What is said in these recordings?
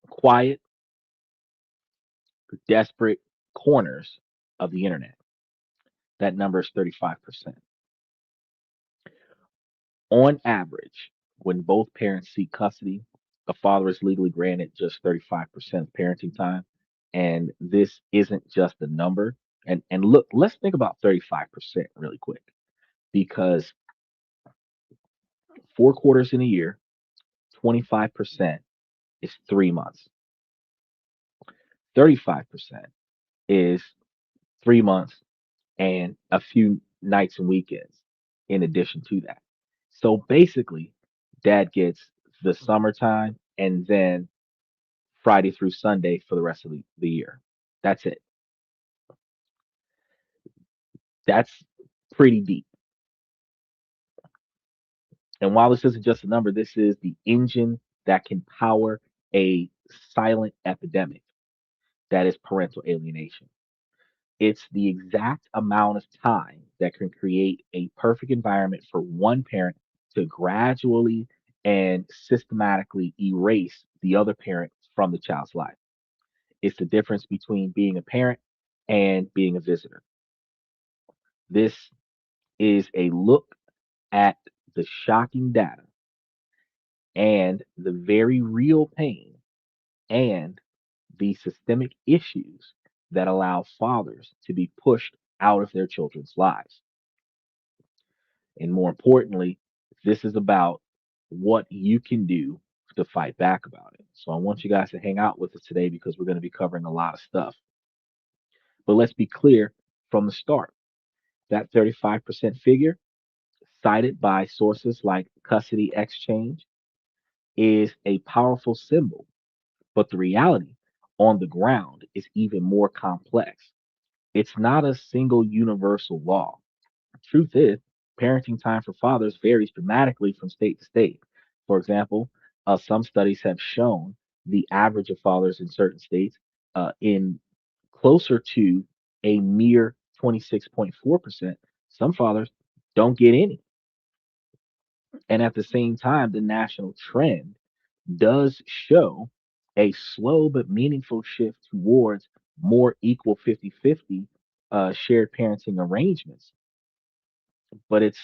quiet, desperate corners of the internet. That number is 35%. On average, when both parents seek custody, a father is legally granted just 35% of parenting time. And this isn't just a number. And look, let's think about 35% really quick because 4 quarters in a year, 25% is 3 months. 35% is 3 months and a few nights and weekends in addition to that. So basically, dad gets the summertime and then Friday through Sunday for the rest of the year. That's it. That's pretty deep. And while this isn't just a number, this is the engine that can power a silent epidemic that is parental alienation. It's the exact amount of time that can create a perfect environment for one parent to gradually and systematically erase the other parent from the child's life. It's the difference between being a parent and being a visitor. This is a look at the shocking data and the very real pain and the systemic issues that allow fathers to be pushed out of their children's lives. And more importantly, this is about what you can do to fight back about it. So I want you guys to hang out with us today because we're going to be covering a lot of stuff. But let's be clear from the start that 35% figure, cited by sources like Custody Exchange, is a powerful symbol. But the reality on the ground is even more complex. It's not a single universal law. Truth is, parenting time for fathers varies dramatically from state to state. For example, some studies have shown the average of fathers in certain states in closer to a mere 26.4%. Some fathers don't get any. And at the same time, the national trend does show a slow but meaningful shift towards more equal 50-50 shared parenting arrangements, but it's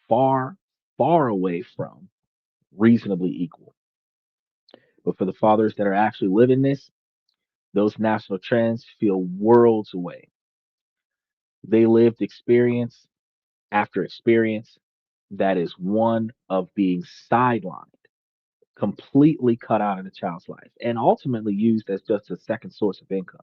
far, far away from reasonably equal. But for the fathers that are actually living this, those national trends feel worlds away. They lived experience after experience that is one of being sidelined, completely cut out of the child's life, and ultimately used as just a second source of income.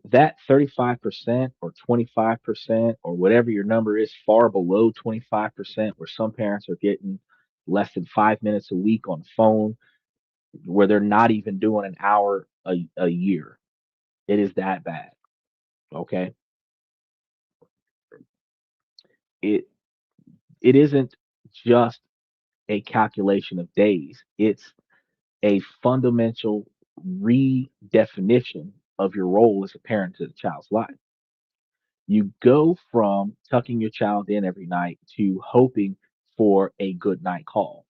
That 35% or 25% or whatever your number is, far below 25%, where some parents are getting less than 5 minutes a week on the phone, where they're not even doing an hour a year. It is that bad. Okay. It it isn't just a calculation of days. It's a fundamental redefinition of your role as a parent to the child's life. You go from tucking your child in every night to hoping for a good night call.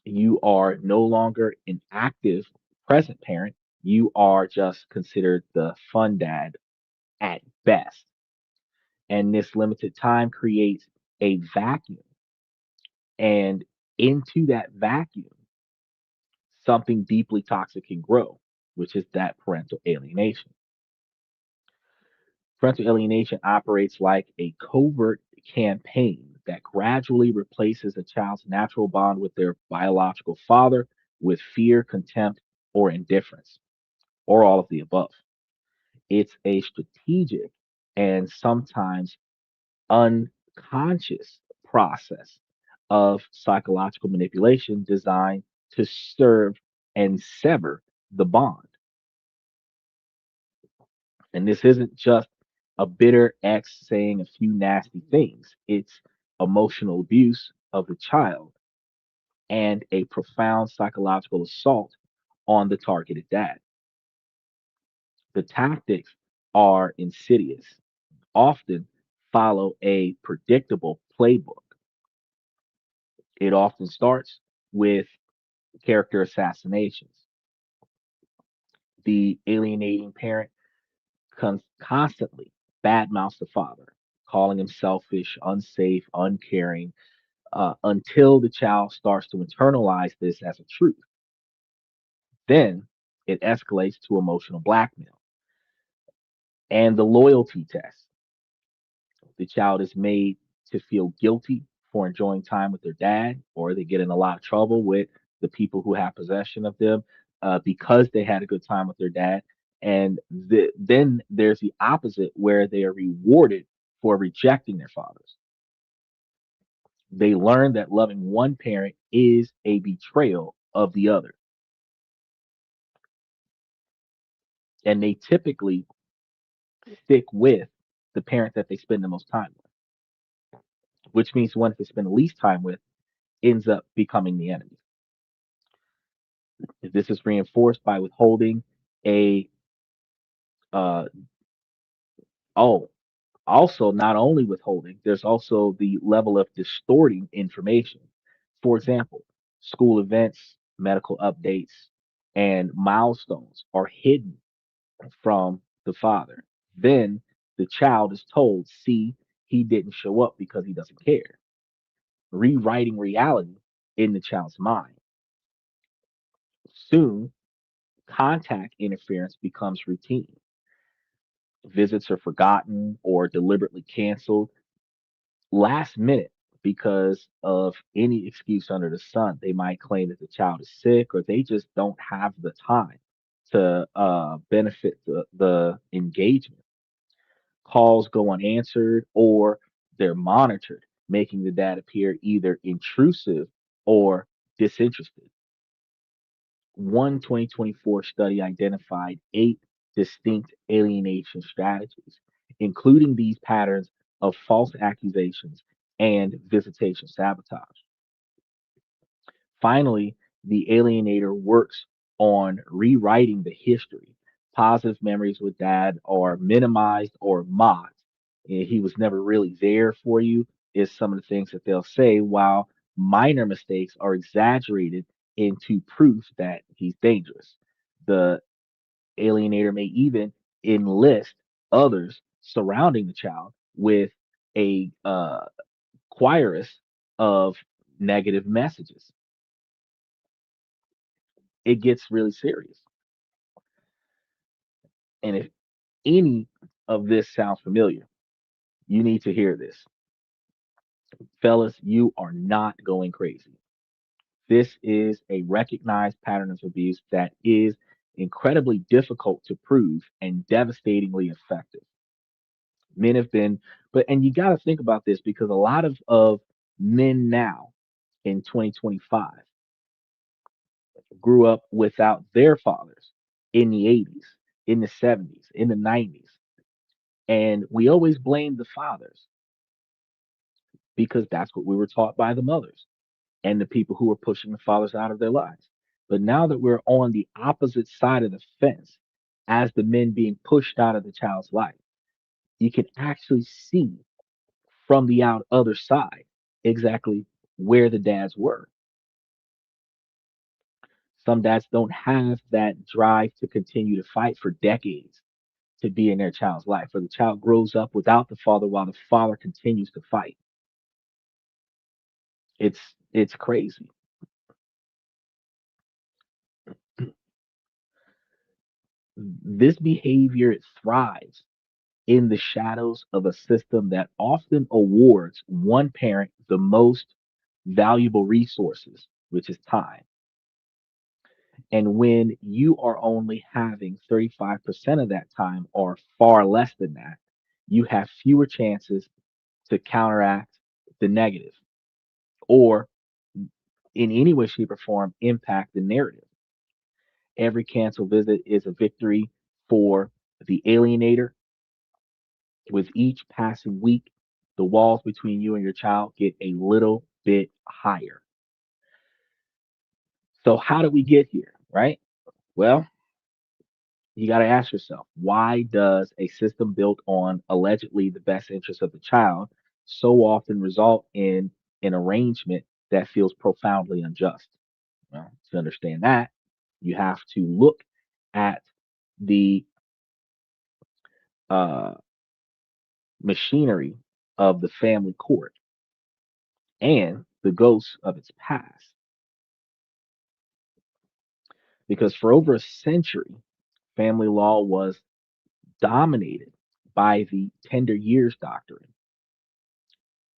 You are no longer an active present parent. You are just considered the fun dad at best. And this limited time creates a vacuum. And into that vacuum, something deeply toxic can grow, which is that parental alienation. Parental alienation operates like a covert campaign that gradually replaces a child's natural bond with their biological father with fear, contempt, or indifference, or all of the above. It's a strategic and sometimes unconscious process of psychological manipulation designed to serve and sever the bond. And this isn't just a bitter ex saying a few nasty things, it's emotional abuse of the child and a profound psychological assault on the targeted dad. The tactics are insidious, often follow a predictable playbook. It often starts with character assassinations. The alienating parent constantly badmouths the father, calling him selfish, unsafe, uncaring, until the child starts to internalize this as a truth. Then it escalates to emotional blackmail and the loyalty test. The child is made to feel guilty for enjoying time with their dad, or they get in a lot of trouble with the people who have possession of them because they had a good time with their dad. And then there's the opposite, where they are rewarded for rejecting their fathers. They learn that loving one parent is a betrayal of the other. And they typically stick with the parent that they spend the most time with, which means the one that they spend the least time with ends up becoming the enemy. This is reinforced by withholding a uh, oh, also not only withholding, there's also the level of distorting information. For example, school events, medical updates, and milestones are hidden from the father. Then the child is told, see, he didn't show up because he doesn't care, rewriting reality in the child's mind. Soon, contact interference becomes routine. Visits are forgotten or deliberately canceled last minute because of any excuse under the sun. They might claim that the child is sick, or they just don't have the time to benefit the engagement. Calls go unanswered or they're monitored, making the dad appear either intrusive or disinterested. One 2024 study identified 8 distinct alienation strategies, including these patterns of false accusations and visitation sabotage. Finally, the alienator works on rewriting the history. Positive memories with dad are minimized or mocked. He was never really there for you, is some of the things that they'll say, while minor mistakes are exaggerated into proof that he's dangerous. The alienator may even enlist others surrounding the child with a chorus of negative messages. It gets really serious. And if any of this sounds familiar, you need to hear this. Fellas, you are not going crazy. This is a recognized pattern of abuse that is incredibly difficult to prove and devastatingly effective. Men have been, and you got to think about this because a lot of men now in 2025 grew up without their fathers in the 80s, in the 70s, in the 90s. And we always blame the fathers because that's what we were taught by the mothers and the people who were pushing the fathers out of their lives. But now that we're on the opposite side of the fence, as the men being pushed out of the child's life, you can actually see from the other side exactly where the dads were. Some dads don't have that drive to continue to fight for decades to be in their child's life, or the child grows up without the father while the father continues to fight. It's crazy. This behavior thrives in the shadows of a system that often awards one parent the most valuable resources, which is time. And when you are only having 35% of that time or far less than that, you have fewer chances to counteract the negative or in any way, shape, or form impact the narrative. Every canceled visit is a victory for the alienator. With each passing week, the walls between you and your child get a little bit higher. So, how did we get here, right? Well, you got to ask yourself, why does a system built on allegedly the best interest of the child so often result in an arrangement that feels profoundly unjust? Well, to understand that, you have to look at the uh, machinery of the family court and the ghosts of its past. Because for over a century, family law was dominated by the tender years doctrine,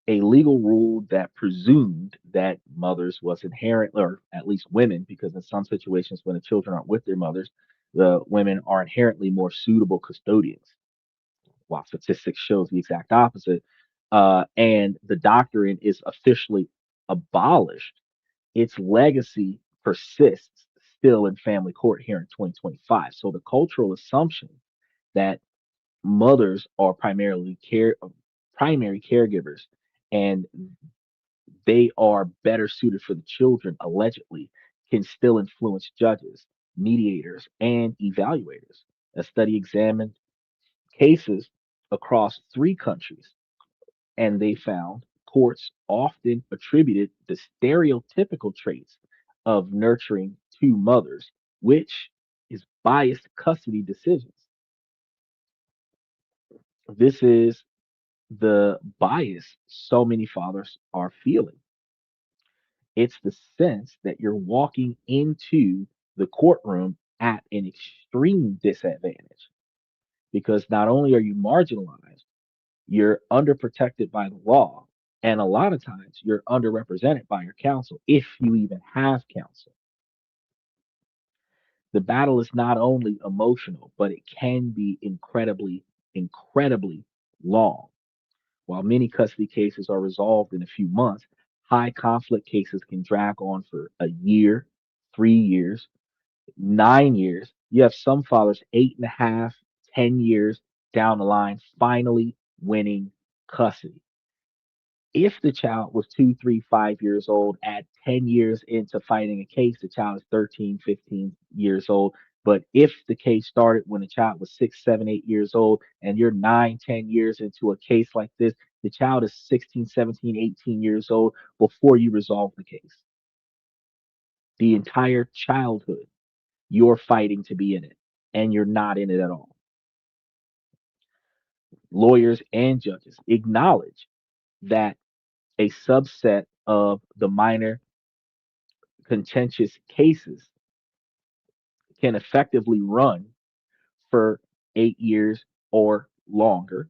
a legal rule that presumed that mothers was inherent, or at least women, because in some situations when the children aren't with their mothers, the women are inherently more suitable custodians, while statistics shows the exact opposite. And the doctrine is officially abolished. Its legacy persists still in family court here in 2025. So the cultural assumption that mothers are primary caregivers and they are better suited for the children allegedly can still influence judges, mediators, and evaluators. A study examined cases across 3 countries, and they found courts often attributed the stereotypical traits of nurturing to mothers, which is biased custody decisions. This is the bias so many fathers are feeling. It's the sense that you're walking into the courtroom at an extreme disadvantage because not only are you marginalized, you're underprotected by the law. And a lot of times you're underrepresented by your counsel, if you even have counsel. The battle is not only emotional, but it can be incredibly long. While many custody cases are resolved in a few months, high conflict cases can drag on for a year, 3 years, 9 years. You have some fathers 8.5, 10 years down the line, finally winning custody. If the child was 2, 3, 5 years old at 10 years into fighting a case, the child is 13, 15 years old. But if the case started when the child was 6, 7, 8 years old, and you're 9, 10 years into a case like this, the child is 16, 17, 18 years old before you resolve the case. The entire childhood, you're fighting to be in it, and you're not in it at all. Lawyers and judges acknowledge that a subset of the minor contentious cases can effectively run for 8 years or longer,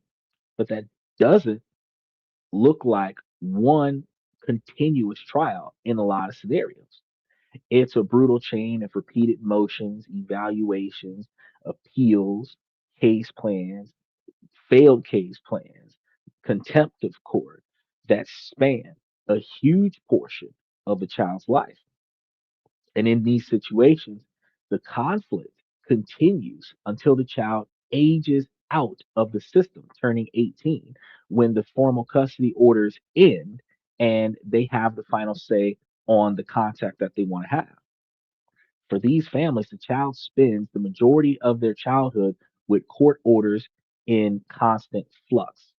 but that doesn't look like one continuous trial in a lot of scenarios. It's a brutal chain of repeated motions, evaluations, appeals, case plans, failed case plans, contempt of court that span a huge portion of a child's life. And in these situations, the conflict continues until the child ages out of the system, turning 18, when the formal custody orders end and they have the final say on the contact that they want to have. For these families, the child spends the majority of their childhood with court orders in constant flux.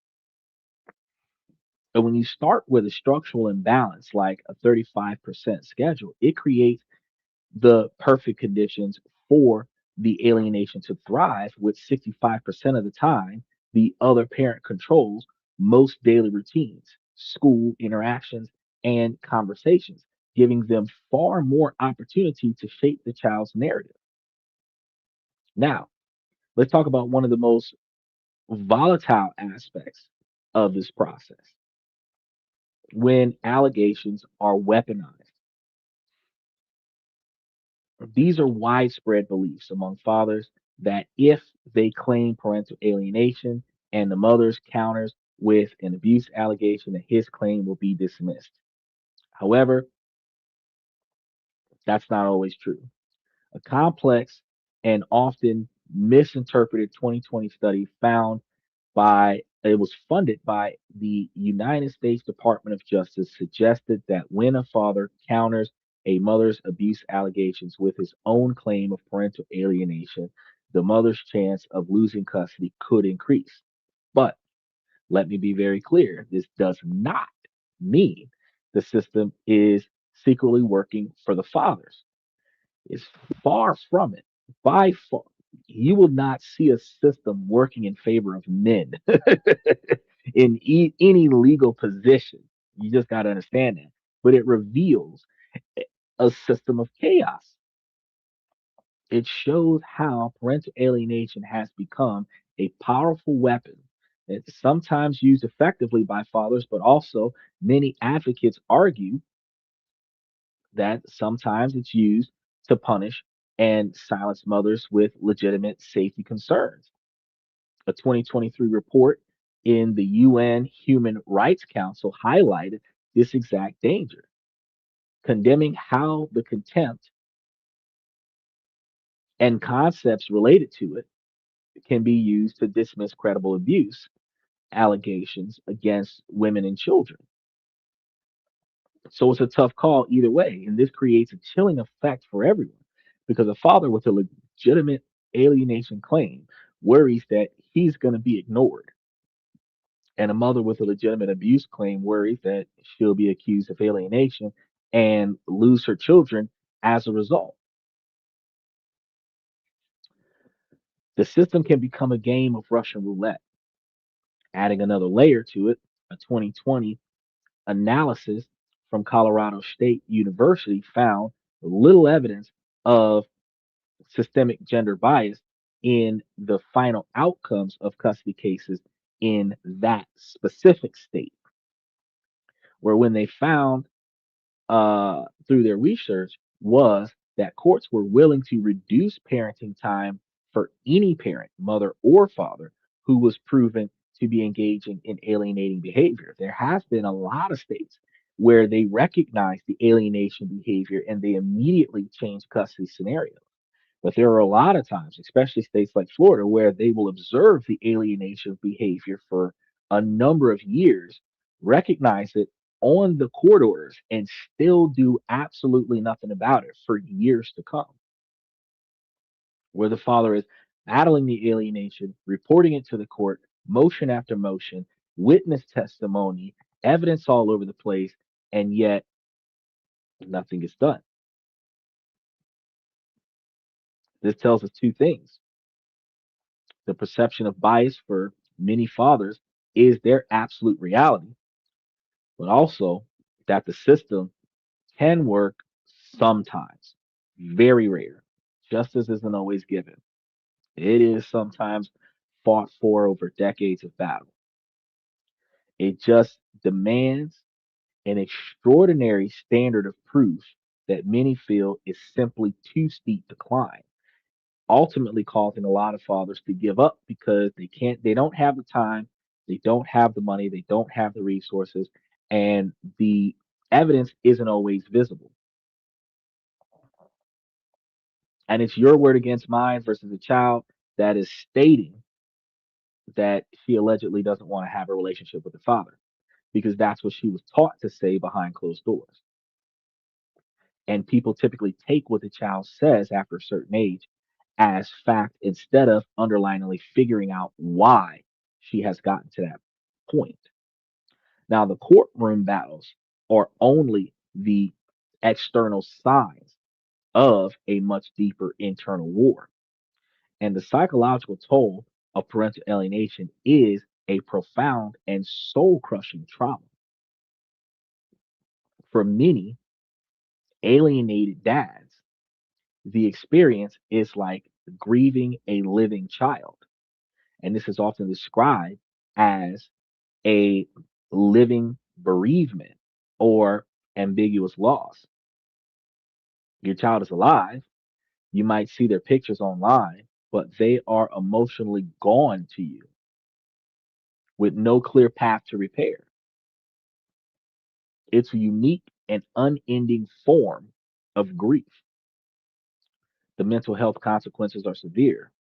And when you start with a structural imbalance like a 35% schedule, it creates the perfect conditions for the alienation to thrive, with 65% of the time, the other parent controls most daily routines, school interactions, and conversations, giving them far more opportunity to shape the child's narrative. Now, let's talk about one of the most volatile aspects of this process when allegations are weaponized. These are widespread beliefs among fathers that if they claim parental alienation and the mother's counters with an abuse allegation, that his claim will be dismissed. However, that's not always true. A complex and often misinterpreted 2020 study found by it was funded by the United States Department of Justice suggested that when a father counters a mother's abuse allegations with his own claim of parental alienation, the mother's chance of losing custody could increase. But let me be very clear, this does not mean the system is secretly working for the fathers. It's far from it, by far. You will not see a system working in favor of men in any legal position. You just got to understand that. But it reveals a system of chaos. It shows how parental alienation has become a powerful weapon. It's sometimes used effectively by fathers, but also many advocates argue that sometimes it's used to punish and silence mothers with legitimate safety concerns. A 2023 report in the UN Human Rights Council highlighted this exact danger, condemning how the contempt and concepts related to it can be used to dismiss credible abuse allegations against women and children. So it's a tough call either way. And this creates a chilling effect for everyone because a father with a legitimate alienation claim worries that he's going to be ignored. And a mother with a legitimate abuse claim worries that she'll be accused of alienation and lose her children as a result. The system can become a game of Russian roulette. Adding another layer to it, a 2020 analysis from Colorado State University found little evidence of systemic gender bias in the final outcomes of custody cases in that specific state, where when they found through their research was that courts were willing to reduce parenting time for any parent, mother or father, who was proven to be engaging in alienating behavior. There has been a lot of states where they recognize the alienation behavior and they immediately change custody scenarios. But there are a lot of times, especially states like Florida, where they will observe the alienation behavior for a number of years, recognize it on the court orders, and still do absolutely nothing about it for years to come. Where the father is battling the alienation, reporting it to the court, motion after motion, witness testimony, evidence all over the place, and yet nothing is done. This tells us two things. The perception of bias for many fathers is their absolute reality, but also that the system can work sometimes, very rare. Justice isn't always given, it is sometimes fought for over decades of battle. It just demands an extraordinary standard of proof that many feel is simply too steep to climb, ultimately causing a lot of fathers to give up because they don't have the time, they don't have the money, they don't have the resources, and the evidence isn't always visible. And it's your word against mine versus a child that is stating that she allegedly doesn't want to have a relationship with the father because that's what she was taught to say behind closed doors. And people typically take what the child says after a certain age as fact instead of underlyingly figuring out why she has gotten to that point. Now, the courtroom battles are only the external signs of a much deeper internal war. And the psychological toll of parental alienation is a profound and soul crushing trauma. For many alienated dads, the experience is like grieving a living child. And this is often described as a living bereavement or ambiguous loss. Your child is alive. You might see their pictures online, but they are emotionally gone to you with no clear path to repair. It's a unique and unending form of grief. The mental health consequences are severe.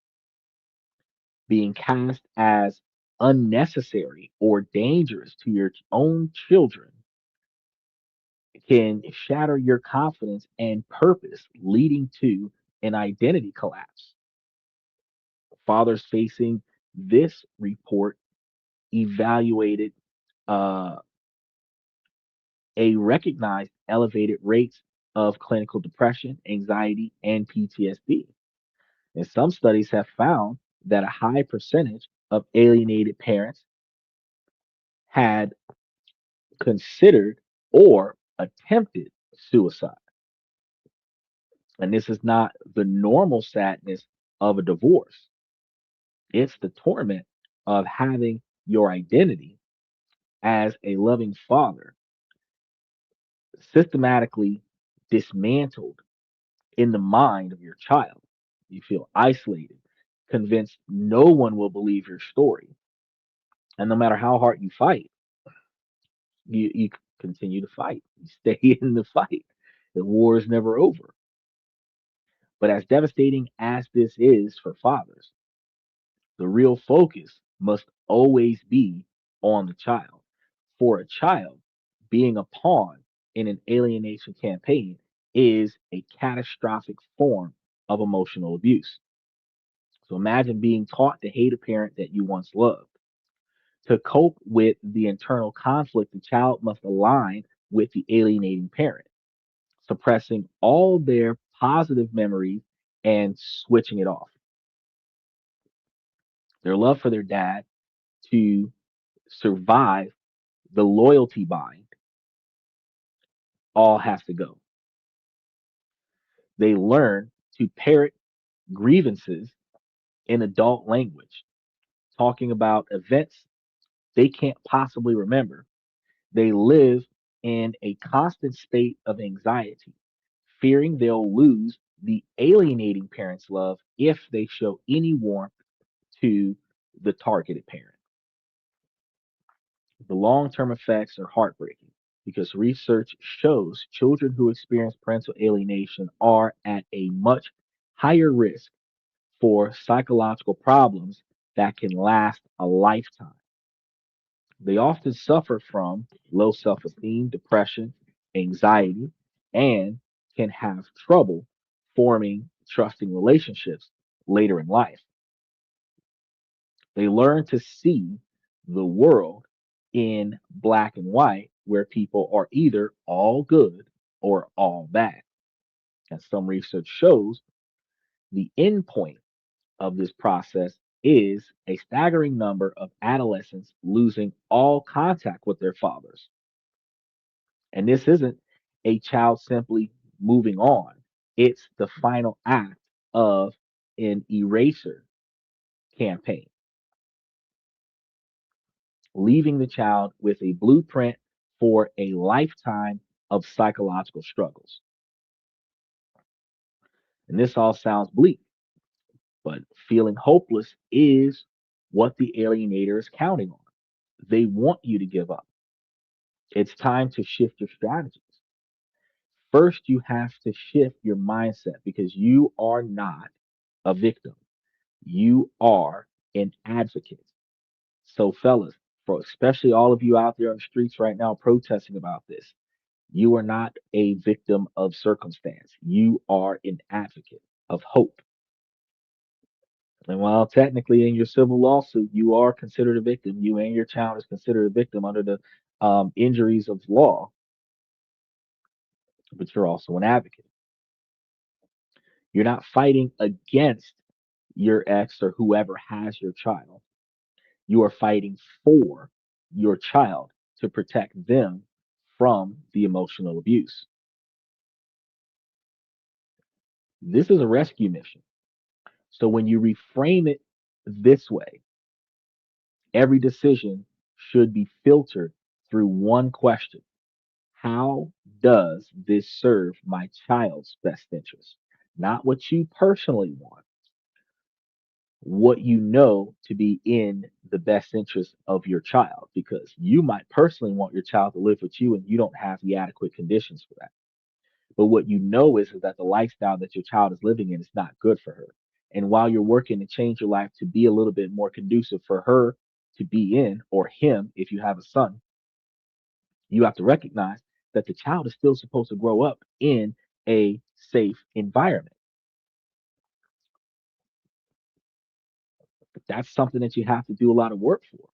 Being cast as unnecessary or dangerous to your own children can shatter your confidence and purpose, leading to an identity collapse. Fathers facing this report evaluated uh, a recognized elevated rates of clinical depression, anxiety, and PTSD. And some studies have found that a high percentage of alienated parents had considered or attempted suicide. And this is not the normal sadness of a divorce, it's the torment of having your identity as a loving father systematically dismantled in the mind of your child. You feel isolated, convinced no one will believe your story. And no matter how hard you fight, you continue to fight. You stay in the fight. The war is never over. But as devastating as this is for fathers, the real focus must always be on the child. For a child, being a pawn in an alienation campaign is a catastrophic form of emotional abuse. So imagine being taught to hate a parent that you once loved. To cope with the internal conflict, the child must align with the alienating parent, suppressing all their positive memories and switching it off. Their love for their dad to survive the loyalty bind all has to go. They learn to parrot grievances in adult language, talking about events they can't possibly remember. They live in a constant state of anxiety, fearing they'll lose the alienating parent's love if they show any warmth to the targeted parent. The long term effects are heartbreaking because research shows children who experience parental alienation are at a much higher risk for psychological problems that can last a lifetime. They often suffer from low self esteem, depression, anxiety, and can have trouble forming trusting relationships later in life. They learn to see the world in black and white, where people are either all good or all bad. And some research shows the end point of this process is a staggering number of adolescents losing all contact with their fathers. And this isn't a child simply moving on, it's the final act of an eraser campaign, leaving the child with a blueprint for a lifetime of psychological struggles. And this all sounds bleak, but feeling hopeless is what the alienator is counting on. They want you to give up. It's time to shift your strategies. First, you have to shift your mindset because you are not a victim. You are an advocate. So, fellas, for especially all of you out there on the streets right now protesting about this, you are not a victim of circumstance. You are an advocate of hope. And while technically in your civil lawsuit, you are considered a victim, you and your child is considered a victim under the injuries of law, but you're also an advocate. You're not fighting against your ex or whoever has your child. You are fighting for your child to protect them from the emotional abuse. This is a rescue mission. So when you reframe it this way, every decision should be filtered through one question: how does this serve my child's best interest? Not what you personally want, what you know to be in the best interest of your child, because you might personally want your child to live with you and you don't have the adequate conditions for that. But what you know is that the lifestyle that your child is living in is not good for her. And while you're working to change your life to be a little bit more conducive for her to be in, or him, if you have a son, you have to recognize that the child is still supposed to grow up in a safe environment. That's something that you have to do a lot of work for.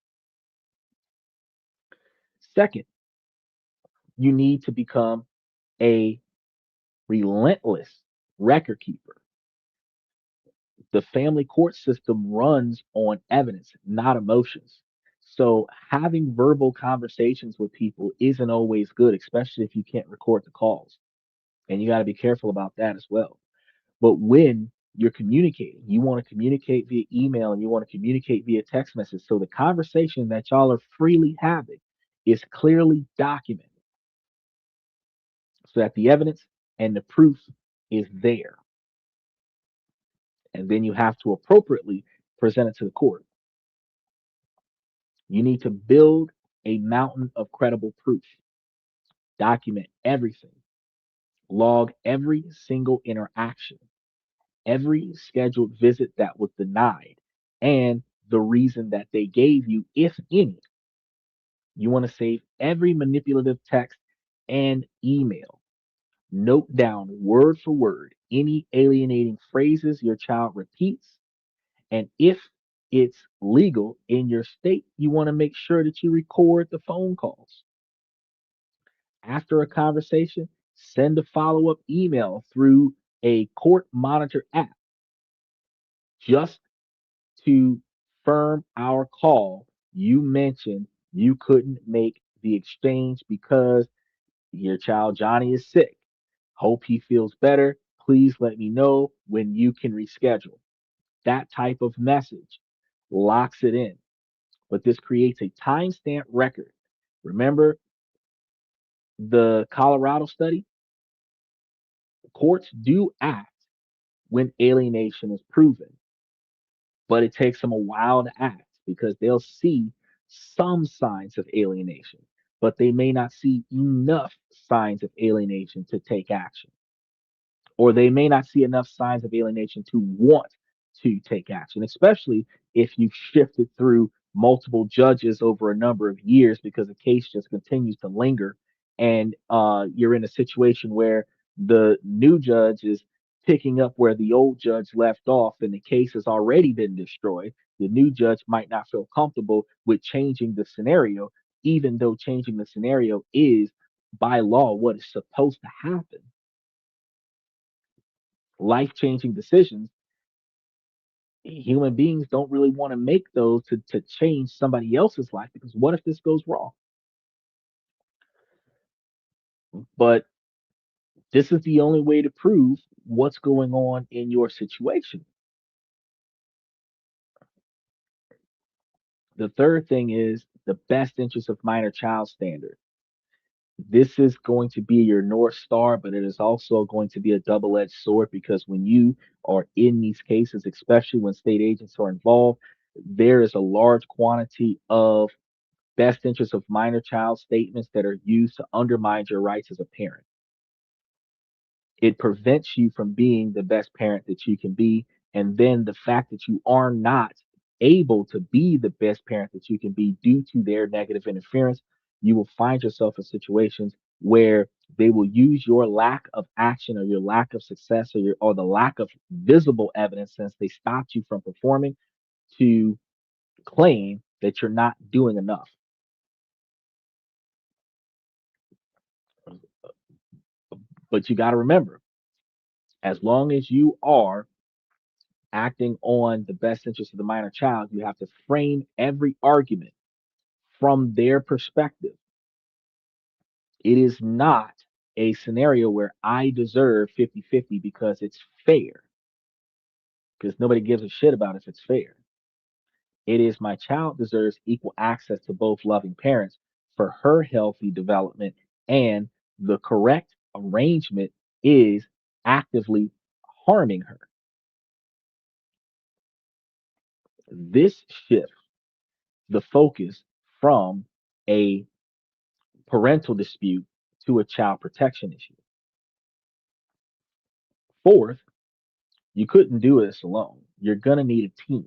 Second, you need to become a relentless record keeper. The family court system runs on evidence, not emotions. So having verbal conversations with people isn't always good, especially if you can't record the calls. And you got to be careful about that as well. But when you're communicating, you want to communicate via email and you want to communicate via text message. So the conversation that y'all are freely having is clearly documented so that the evidence and the proof is there. And then you have to appropriately present it to the court. You need to build a mountain of credible proof, document everything, log every single interaction, every scheduled visit that was denied, and the reason that they gave you, if any. You want to save every manipulative text and email. Note down word for word any alienating phrases your child repeats. And if it's legal in your state, you want to make sure that you record the phone calls. After a conversation, send a follow up email through a court monitor app just to firm our call. You mentioned you couldn't make the exchange because your child Johnny is sick. Hope he feels better. Please let me know when you can reschedule. That type of message locks it in. But this creates a timestamp record. Remember the Colorado study? Courts do act when alienation is proven, but it takes them a while to act because they'll see some signs of alienation, but they may not see enough signs of alienation to take action, or they may not see enough signs of alienation to want to take action, especially if you've shifted through multiple judges over a number of years because the case just continues to linger. And you're in a situation where the new judge is picking up where the old judge left off and the case has already been destroyed. The new judge might not feel comfortable with changing the scenario, even though changing the scenario is by law what is supposed to happen. Life changing decisions, human beings don't really want to make those to change somebody else's life because what if this goes wrong? But this is the only way to prove what's going on in your situation. The third thing is the best interest of minor child standard. This is going to be your North Star, but it is also going to be a double edged sword because when you are in these cases, especially when state agents are involved, there is a large quantity of best interest of minor child statements that are used to undermine your rights as a parent. It prevents you from being the best parent that you can be. And then the fact that you are not able to be the best parent that you can be due to their negative interference, you will find yourself in situations where they will use your lack of action or your lack of success or the lack of visible evidence since they stopped you from performing to claim that you're not doing enough. But you got to remember, as long as you are acting on the best interest of the minor child, you have to frame every argument from their perspective. It is not a scenario where I deserve 50-50 because it's fair, because nobody gives a shit about if it's fair. It is my child deserves equal access to both loving parents for her healthy development, and the correct arrangement is actively harming her. This shifts the focus from a parental dispute to a child protection issue. Fourth, you couldn't do this alone. You're going to need a team.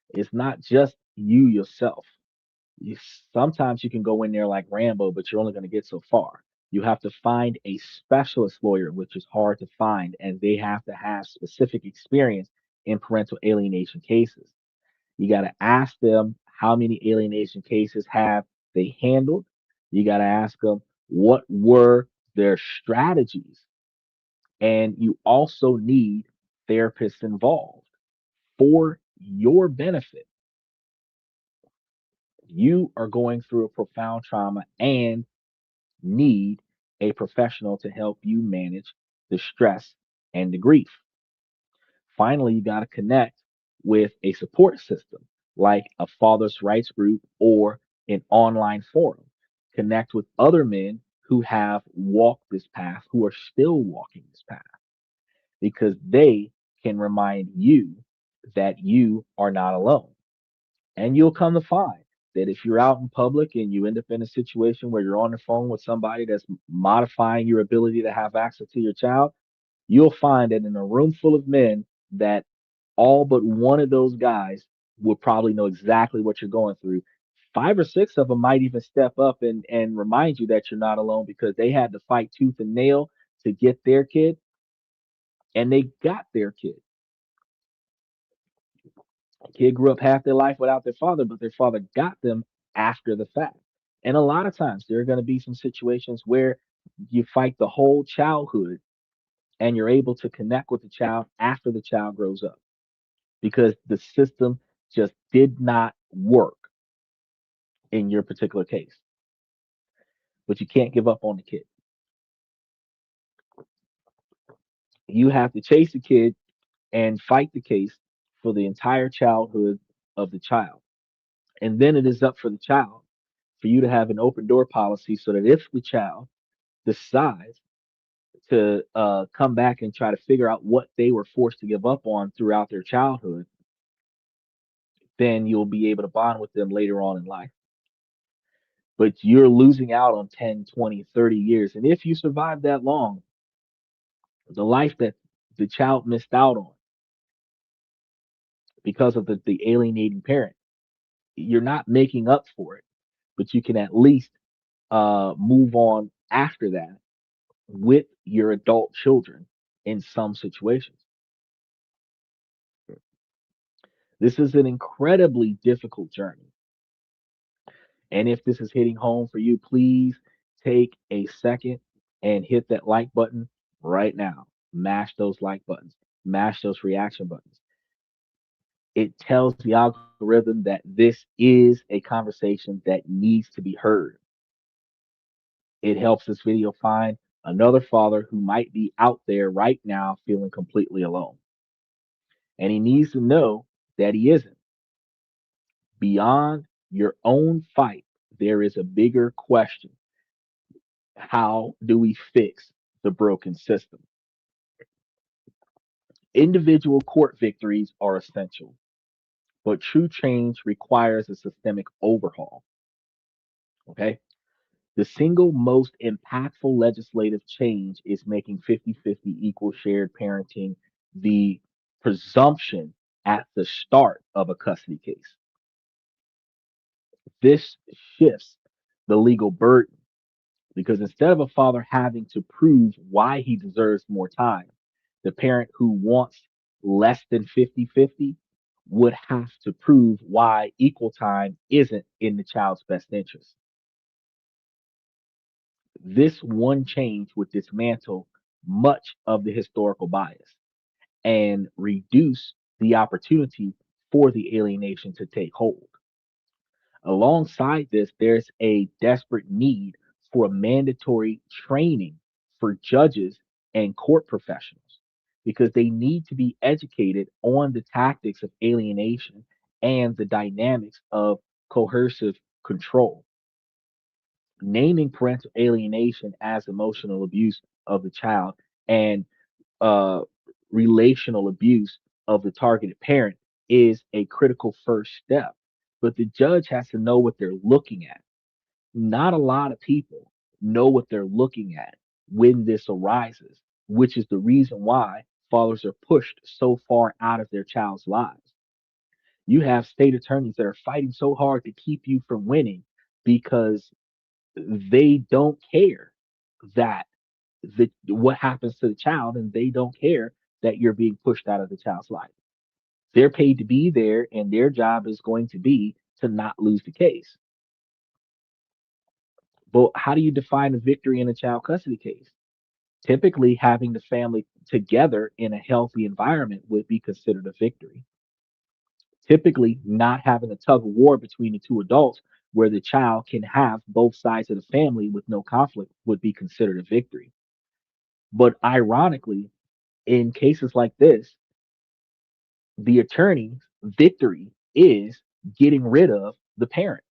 It's not just you yourself. You, Sometimes you can go in there like Rambo, but you're only going to get so far. You have to find a specialist lawyer, which is hard to find, and they have to have specific experience in parental alienation cases. You got to ask them how many alienation cases have they handled. You got to ask them what were their strategies. And you also need therapists involved. for your benefit, you are going through a profound trauma and need a professional to help you manage the stress and the grief. Finally, you got to connect with a support system like a father's rights group or an online forum. Connect with other men who have walked this path, who are still walking this path, because they can remind you that you are not alone. And you'll come to find that if you're out in public and you end up in a situation where you're on the phone with somebody that's modifying your ability to have access to your child, you'll find that in a room full of men, that all but one of those guys will probably know exactly what you're going through. Five or six of them might even step up and remind you that you're not alone because they had to fight tooth and nail to get their kid, and they got their kid. Kid grew up half their life without their father, but their father got them after the fact. And a lot of times there are going to be some situations where you fight the whole childhood and you're able to connect with the child after the child grows up because the system just did not work in your particular case. But you can't give up on the kid. You have to chase the kid and fight the case for the entire childhood of the child. And then it is up for the child for you to have an open door policy so that if the child decides to come back and try to figure out what they were forced to give up on throughout their childhood, then you'll be able to bond with them later on in life. But you're losing out on 10, 20, 30 years. And if you survive that long, the life that the child missed out on because of the alienating parent, you're not making up for it, but you can at least move on after that with your adult children in some situations. This is an incredibly difficult journey. And if this is hitting home for you, please take a second and hit that like button right now. Mash those like buttons, mash those reaction buttons. It tells the algorithm that this is a conversation that needs to be heard. It helps this video find another father who might be out there right now feeling completely alone. And he needs to know that he isn't. Beyond your own fight, there is a bigger question. How do we fix the broken system? Individual court victories are essential, but true change requires a systemic overhaul. Okay. The single most impactful legislative change is making 50-50 equal shared parenting the presumption at the start of a custody case. This shifts the legal burden because instead of a father having to prove why he deserves more time, the parent who wants less than 50-50 would have to prove why equal time isn't in the child's best interest. This one change would dismantle much of the historical bias and reduce the opportunity for the alienation to take hold. Alongside this, there's a desperate need for a mandatory training for judges and court professionals because they need to be educated on the tactics of alienation and the dynamics of coercive control. Naming parental alienation as emotional abuse of the child and uh, relational abuse of the targeted parent is a critical first step. But the judge has to know what they're looking at. Not a lot of people know what they're looking at when this arises, which is the reason why fathers are pushed so far out of their child's lives. You have state attorneys that are fighting so hard to keep you from winning because they don't care that what happens to the child and they don't care that you're being pushed out of the child's life. They're paid to be there and their job is going to be to not lose the case. But how do you define a victory in a child custody case? Typically, having the family together in a healthy environment would be considered a victory. Typically, not having a tug of war between the two adults where the child can have both sides of the family with no conflict would be considered a victory. But ironically, in cases like this, the attorney's victory is getting rid of the parent,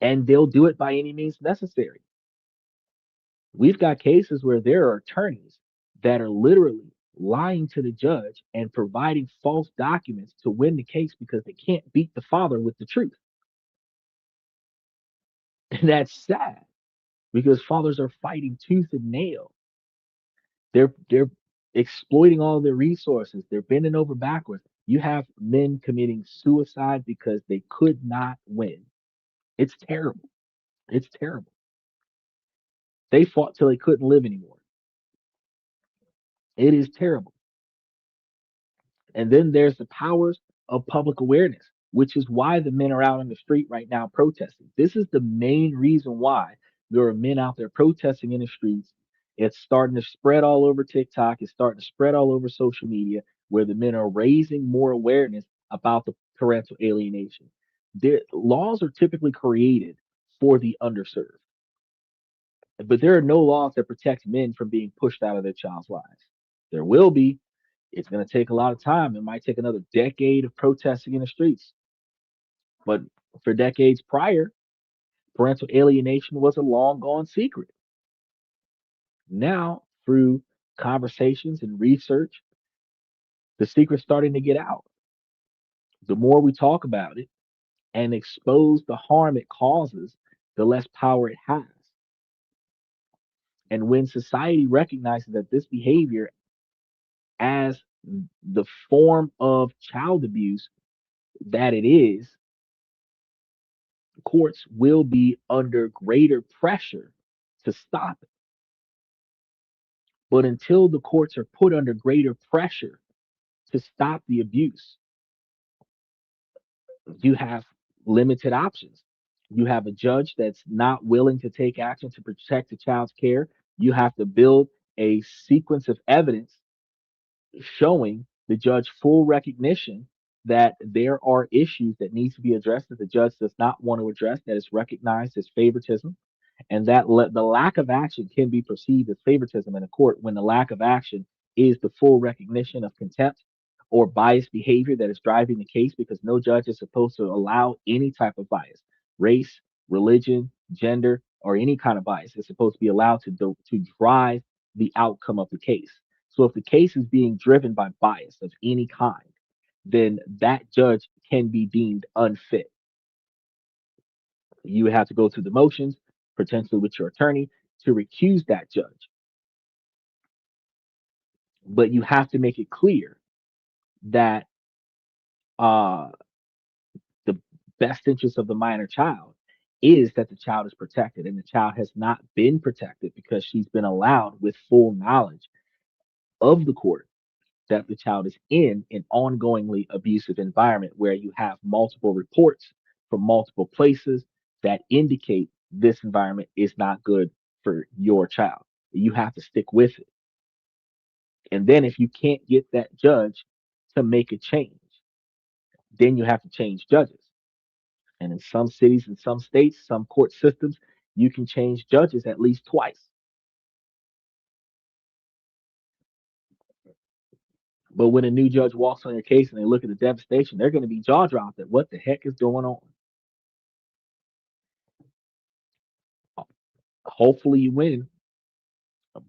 and they'll do it by any means necessary. We've got cases where there are attorneys that are literally lying to the judge and providing false documents to win the case because they can't beat the father with the truth. And that's sad because fathers are fighting tooth and nail. They're exploiting all their resources. They're bending over backwards. You have men committing suicide because they could not win. It's terrible. It's terrible. They fought till they couldn't live anymore. It is terrible. And then there's the powers of public awareness, which is why the men are out on the street right now protesting. This is the main reason why there are men out there protesting in the streets. It's starting to spread all over TikTok. It's starting to spread all over social media where the men are raising more awareness about the parental alienation. The laws are typically created for the underserved, but there are no laws that protect men from being pushed out of their child's lives. There will be. It's going to take a lot of time. It might take another decade of protesting in the streets. But for decades prior, parental alienation was a long gone secret. Now, through conversations and research, the secret's starting to get out. The more we talk about it and expose the harm it causes, the less power it has. And when society recognizes that this behavior as the form of child abuse that it is, courts will be under greater pressure to stop it. But until the courts are put under greater pressure to stop the abuse, you have limited options. You have a judge that's not willing to take action to protect the child's care. You have to build a sequence of evidence showing the judge full recognition that there are issues that needs to be addressed that the judge does not want to address, that is recognized as favoritism, and that the lack of action can be perceived as favoritism in a court when the lack of action is the full recognition of contempt or biased behavior that is driving the case, because no judge is supposed to allow any type of bias, race, religion, gender, or any kind of bias is supposed to be allowed to drive the outcome of the case. So if the case is being driven by bias of any kind, then that judge can be deemed unfit. You have to go through the motions, potentially with your attorney, to recuse that judge. But you have to make it clear that uh, the best interest of the minor child is that the child is protected, and the child has not been protected because she's been allowed with full knowledge of the court that the child is in an ongoingly abusive environment where you have multiple reports from multiple places that indicate this environment is not good for your child. You have to stick with it. And then if you can't get that judge to make a change, then you have to change judges. And in some cities, in some states, some court systems, you can change judges at least twice. But when a new judge walks on your case and they look at the devastation, they're going to be jaw dropped at what the heck is going on. Hopefully you win,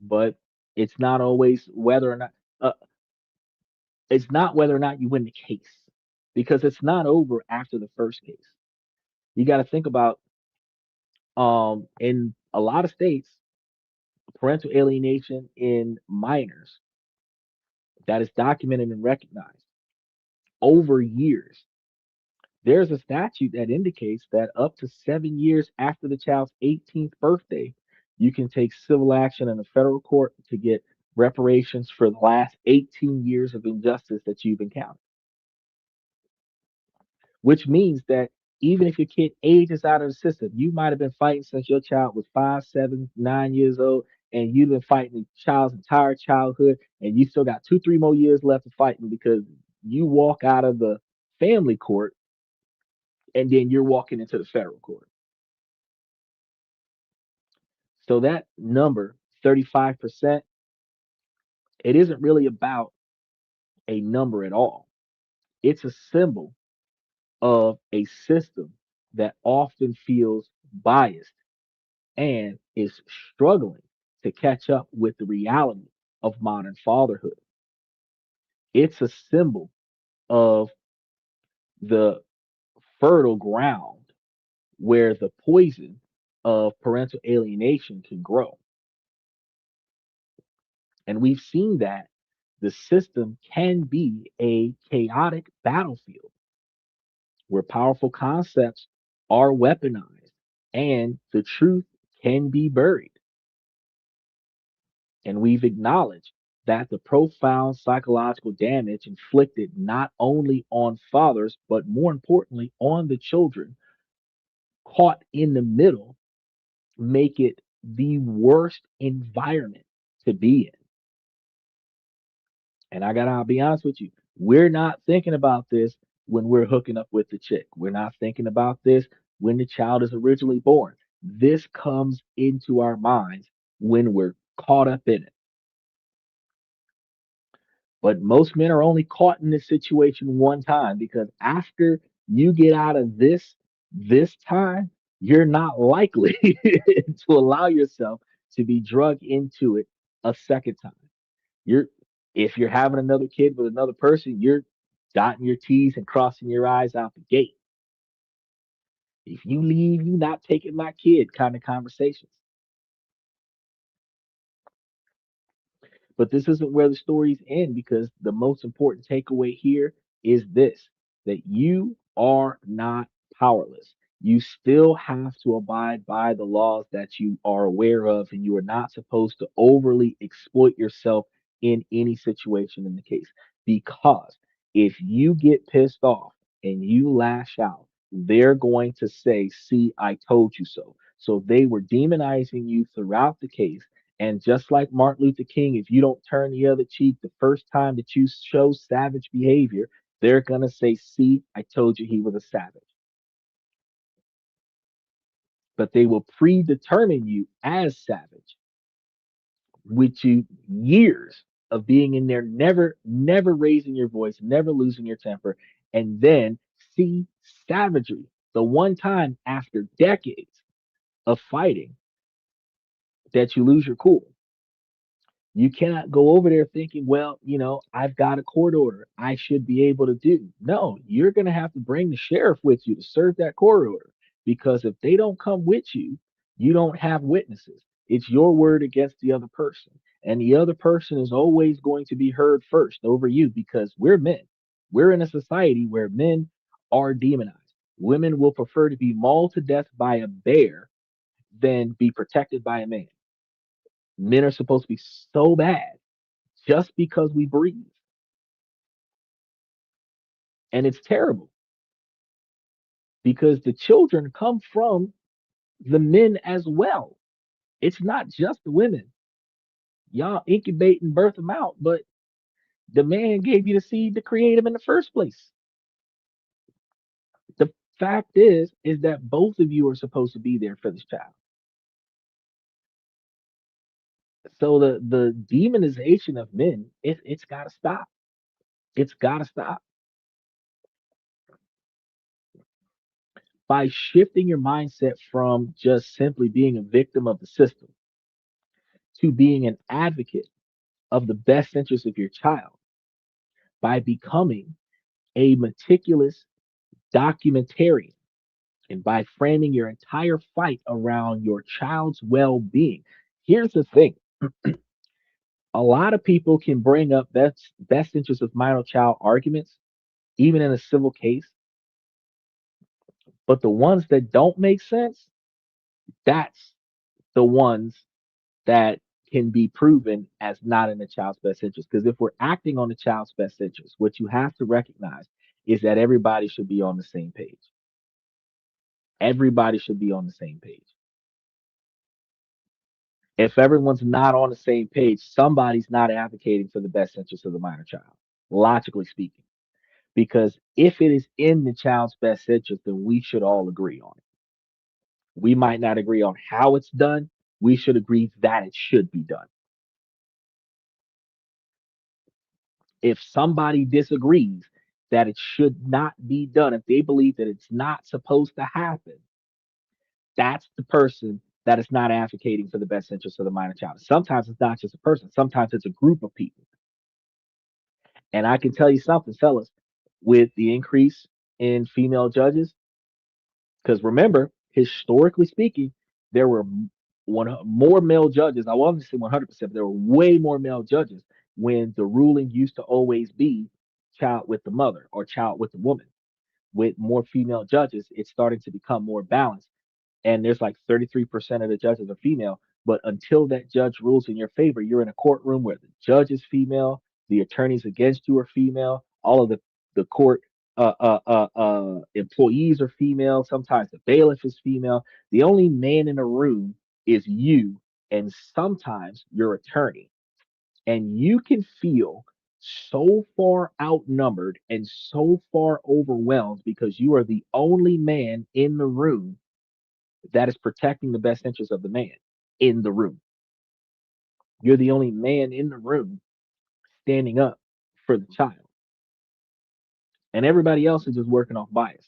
but it's not always whether or not uh, it's not whether or not you win the case, because it's not over after the first case. You got to think about in a lot of states, parental alienation in minors that is documented and recognized over years. There's a statute that indicates that up to 7 years after the child's 18th birthday, you can take civil action in a federal court to get reparations for the last 18 years of injustice that you've encountered. Which means that even if your kid ages out of the system, you might have been fighting since your child was 5, 7, 9 years old, and you've been fighting the child's entire childhood, and you still got 2, 3 more years left of fighting because you walk out of the family court and then you're walking into the federal court. So that number, 35%, it isn't really about a number at all. It's a symbol of a system that often feels biased and is struggling to catch up with the reality of modern fatherhood. It's a symbol of the fertile ground where the poison of parental alienation can grow. And we've seen that the system can be a chaotic battlefield where powerful concepts are weaponized and the truth can be buried. And we've acknowledged that the profound psychological damage inflicted not only on fathers, but more importantly on the children caught in the middle make it the worst environment to be in. And I'll be honest with you, we're not thinking about this when we're hooking up with the chick. We're not thinking about this when the child is originally born. This comes into our minds when we're caught up in it. But most men are only caught in this situation one time because after you get out of this time, you're not likely to allow yourself to be drugged into it a second time. You're if you're having another kid with another person, you're dotting your T's and crossing your I's out the gate. If you leave, you not taking my kid kind of conversations. But this isn't where the stories end because the most important takeaway here is this that you are not powerless. You still have to abide by the laws that you are aware of, and you are not supposed to overly exploit yourself in any situation in the case. Because if you get pissed off and you lash out, they're going to say, "See, I told you so." So they were demonizing you throughout the case, and just like Martin Luther King, if you don't turn the other cheek the first time that you show savage behavior, they're going to say, "See, I told you he was a savage." But they will predetermine you as savage, with you years of being in there, never raising your voice, never losing your temper, and then see savagery the one time after decades of fighting that you lose your cool. You cannot go over there thinking, well, I've got a court order. I should be able to do. No, you're going to have to bring the sheriff with you to serve that court order because if they don't come with you, you don't have witnesses. It's your word against the other person. And the other person is always going to be heard first over you because we're men. We're in a society where men are demonized. Women will prefer to be mauled to death by a bear than be protected by a man. Men are supposed to be so bad just because we breathe. And it's terrible because the children come from the men as well. It's not just the women. Y'all incubate and birth them out, but the man gave you the seed to create them in the first place. The fact is that both of you are supposed to be there for this child. So the demonization of men, it's got to stop. It's got to stop by shifting your mindset from just simply being a victim of the system to being an advocate of the best interest of your child by becoming a meticulous documentarian and by framing your entire fight around your child's well being. Here's the thing a lot of people can bring up best interest of minor child arguments, even in a civil case, but the ones that don't make sense, that's the ones that can be proven as not in the child's best interest. Because if we're acting on the child's best interest, what you have to recognize is that everybody should be on the same page. Everybody should be on the same page. If everyone's not on the same page, somebody's not advocating for the best interest of the minor child, logically speaking. Because if it is in the child's best interest, then we should all agree on it. We might not agree on how it's done. We should agree that it should be done. If somebody disagrees that it should not be done, if they believe that it's not supposed to happen, that's the person that is not advocating for the best interest of the minor child. Sometimes it's not just a person, sometimes it's a group of people. And I can tell you something, fellas, with the increase in female judges, because remember, historically speaking, there were more male judges. I wasn't say 100%, but there were way more male judges when the ruling used to always be child with the mother or child with the woman. With more female judges, it's starting to become more balanced, and there's like 33% of the judges are female. But until that judge rules in your favor, you're in a courtroom where the judge is female, the attorneys against you are female, all of the court employees are female. Sometimes the bailiff is female. The only man in the room is you, and sometimes your attorney. And you can feel so far outnumbered and so far overwhelmed because you are the only man in the room that is protecting the best interest of the man in the room. You're the only man in the room standing up for the child, and everybody else is just working off bias.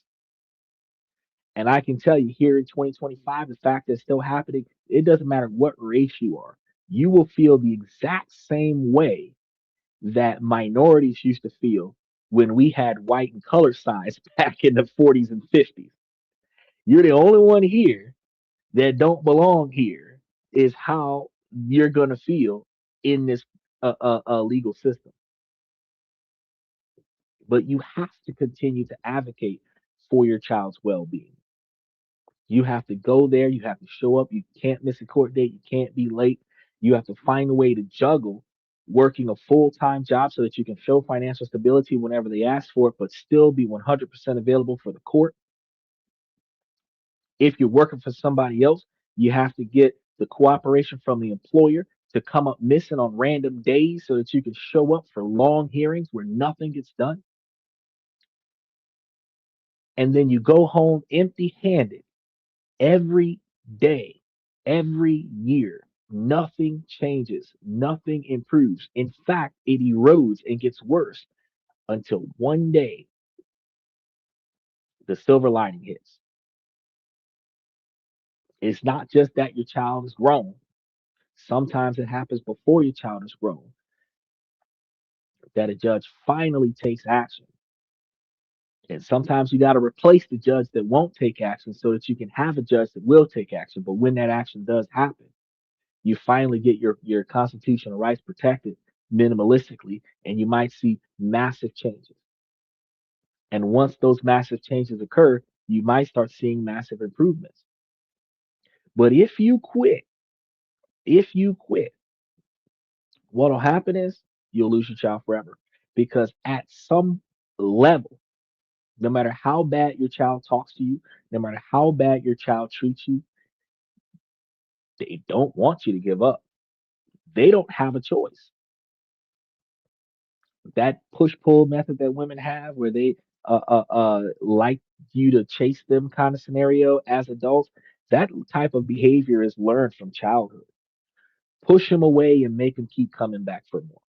And I can tell you here in 2025, the fact that's still happening, it doesn't matter what race you are, you will feel the exact same way that minorities used to feel when we had white and color signs back in the 40s and 50s. You're the only one here that don't belong here, is how you're going to feel in this legal system. But you have to continue to advocate for your child's well-being. You have to go there. You have to show up. You can't miss a court date. You can't be late. You have to find a way to juggle working a full-time job so that you can show financial stability whenever they ask for it, but still be 100% available for the court. If you're working for somebody else, you have to get the cooperation from the employer to come up missing on random days so that you can show up for long hearings where nothing gets done. And then you go home empty handed every day, every year. Nothing changes, nothing improves. In fact, it erodes and gets worse until one day the silver lining hits. It's not just that your child is grown. Sometimes it happens before your child is grown that a judge finally takes action. And sometimes you got to replace the judge that won't take action so that you can have a judge that will take action. But when that action does happen, you finally get your constitutional rights protected minimalistically, and you might see massive changes. And once those massive changes occur, you might start seeing massive improvements. But if you quit, what'll happen is you'll lose your child forever. Because at some level, no matter how bad your child talks to you, no matter how bad your child treats you, they don't want you to give up. They don't have a choice. That push pull method that women have, where they like you to chase them kind of scenario as adults, that type of behavior is learned from childhood. Push them away and make them keep coming back for more.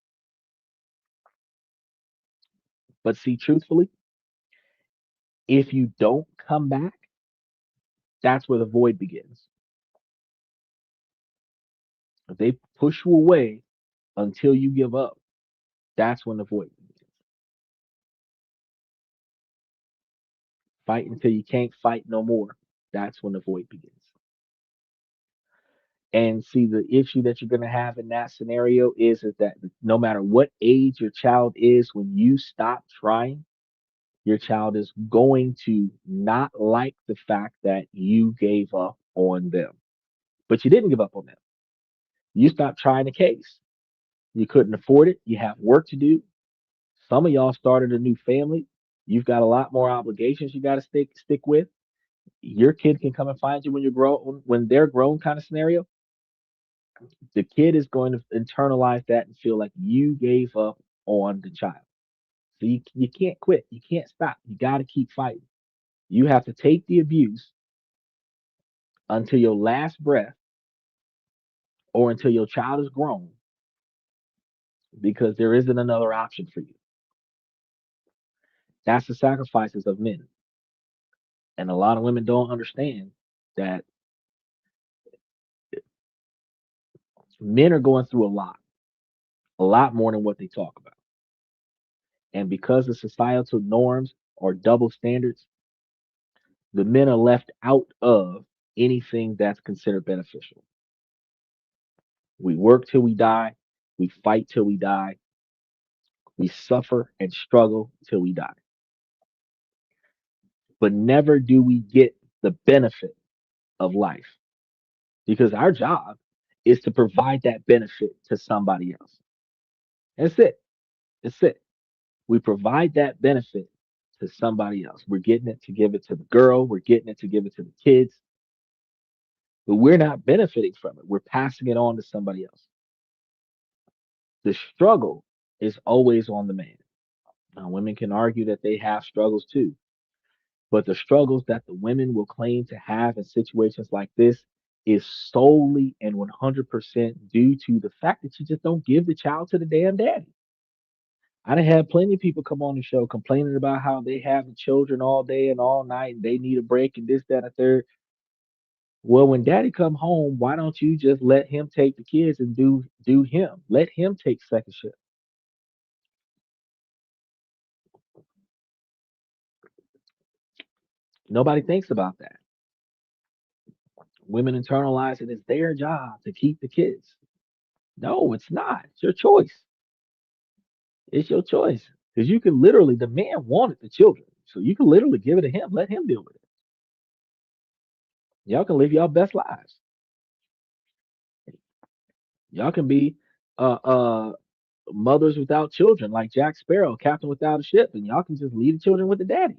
But see, truthfully, if you don't come back, that's where the void begins. If they push you away until you give up, that's when the void begins. Fight until you can't fight no more. That's when the void begins. And see, the issue that you're going to have in that scenario is that no matter what age your child is, when you stop trying, your child is going to not like the fact that you gave up on them. But you didn't give up on them. You stopped trying the case. You couldn't afford it. You have work to do. Some of y'all started a new family. You've got a lot more obligations you got to stick with. Your kid can come and find you when you're grown, when they're grown, kind of scenario. The kid is going to internalize that and feel like you gave up on the child. So you can't quit. You can't stop. You got to keep fighting. You have to take the abuse until your last breath or until your child is grown because there isn't another option for you. That's the sacrifices of men. And a lot of women don't understand that men are going through a lot more than what they talk about. And because of societal norms or double standards, the men are left out of anything that's considered beneficial. We work till we die, we fight till we die, we suffer and struggle till we die. But never do we get the benefit of life because our job is to provide that benefit to somebody else. That's it. That's it. We provide that benefit to somebody else. We're getting it to give it to the girl, we're getting it to give it to the kids, but we're not benefiting from it. We're passing it on to somebody else. The struggle is always on the man. Now, women can argue that they have struggles too, but the struggles that the women will claim to have in situations like this is solely and 100% due to the fact that you just don't give the child to the damn daddy. I done had plenty of people come on the show complaining about how they have the children all day and all night and they need a break and this, that, and the third. Well, when daddy come home, why don't you just let him take the kids and do him? Let him take second shift. Nobody thinks about that. Women internalize it as their job to keep the kids. No, it's not. It's your choice. It's your choice. Because you can literally, the man wanted the children. So you can literally give it to him, let him deal with it. Y'all can live y'all best lives. Y'all can be uh mothers without children, like Jack Sparrow, captain without a ship, and y'all can just leave the children with the daddy.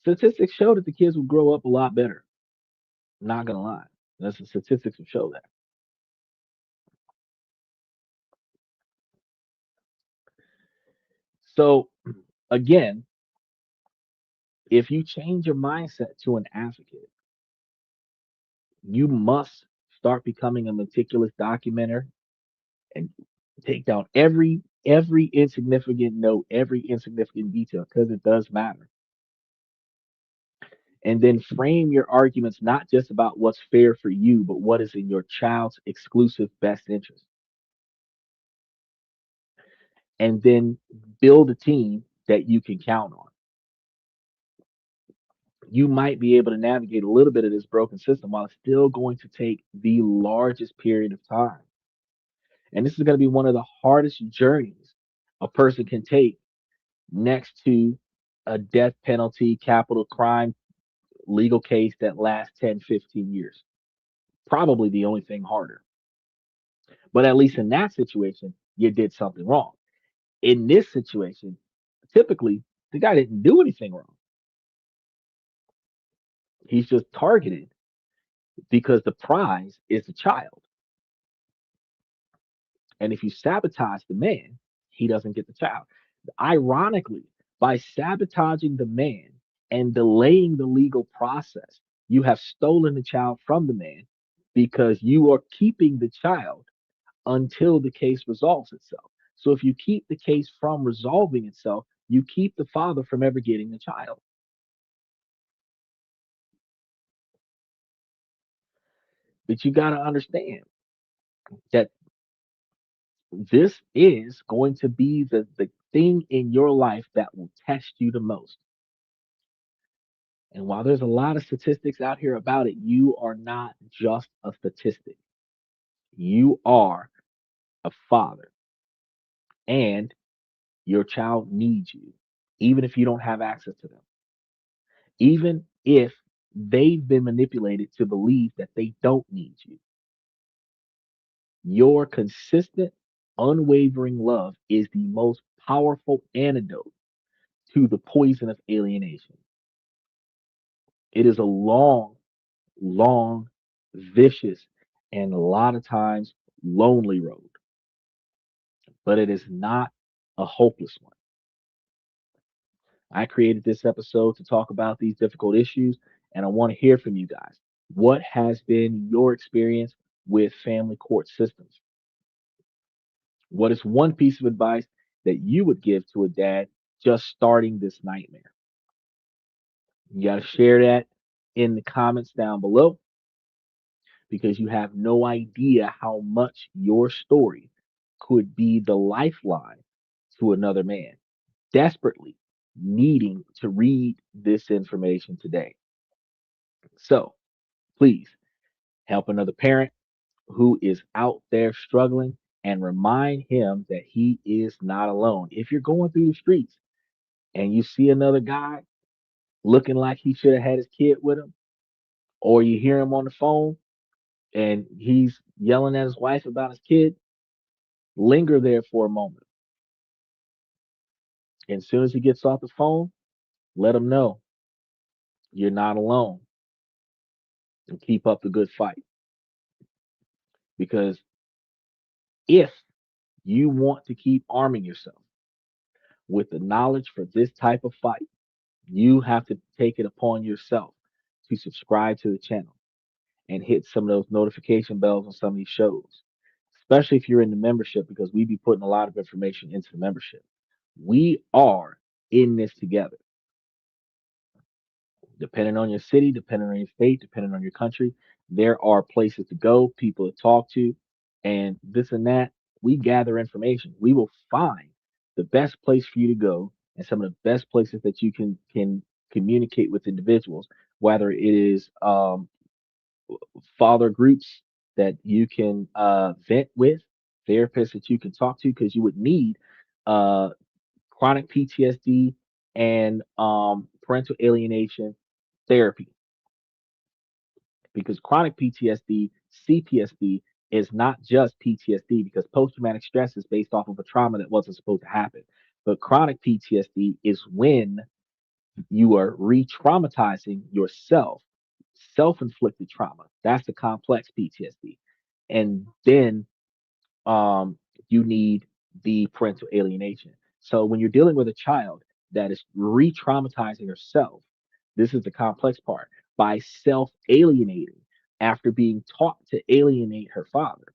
Statistics show that the kids will grow up a lot better. Not gonna lie. That's the statistics will show that. So again, if you change your mindset to an advocate, you must start becoming a meticulous documenter and take down every insignificant note, every insignificant detail, because it does matter. And then frame your arguments not just about what's fair for you, but what is in your child's exclusive best interest. And then build a team that you can count on. You might be able to navigate a little bit of this broken system while it's still going to take the largest period of time. And this is going to be one of the hardest journeys a person can take next to a death penalty, capital crime legal case that lasts 10, 15 years. Probably the only thing harder. But at least in that situation, you did something wrong. In this situation, typically, the guy didn't do anything wrong. He's just targeted because the prize is the child. And if you sabotage the man, he doesn't get the child. Ironically, by sabotaging the man and delaying the legal process, you have stolen the child from the man because you are keeping the child until the case resolves itself. So if you keep the case from resolving itself, you keep the father from ever getting the child. But you got to understand that this is going to be the thing in your life that will test you the most. And while there's a lot of statistics out here about it, you are not just a statistic. You are a father, and your child needs you, even if you don't have access to them, even if they've been manipulated to believe that they don't need you. Your consistent, unwavering love is the most powerful antidote to the poison of alienation. It is a long, vicious, and a lot of times lonely road, but it is not a hopeless one. I created this episode to talk about these difficult issues, and I want to hear from you guys. What has been your experience with family court systems? What is one piece of advice that you would give to a dad just starting this nightmare? You got to share that in the comments down below because you have no idea how much your story could be the lifeline to another man desperately needing to read this information today. So please help another parent who is out there struggling and remind him that he is not alone. If you're going through the streets and you see another guy looking like he should have had his kid with him, or you hear him on the phone and he's yelling at his wife about his kid, linger there for a moment. And as soon as he gets off the phone, let him know you're not alone and keep up the good fight. Because if you want to keep arming yourself with the knowledge for this type of fight, you have to take it upon yourself to subscribe to the channel and hit some of those notification bells on some of these shows, especially if you're in the membership, because we be putting a lot of information into the membership. We are in this together, depending on your city, depending on your state, depending on your country. There are places to go, people to talk to, and this and that. We gather information. We will find the best place for you to go and some of the best places that you can communicate with individuals, whether it is father groups that you can vent with, therapists that you can talk to, because you would need uh, chronic PTSD and parental alienation therapy. Because chronic PTSD, CPSD is not just PTSD, because post traumatic stress is based off of a trauma that wasn't supposed to happen. But chronic PTSD is when you are re traumatizing yourself, self inflicted trauma. That's the complex PTSD. And then you need the parental alienation. So when you're dealing with a child that is re traumatizing herself, this is the complex part by self alienating after being taught to alienate her father.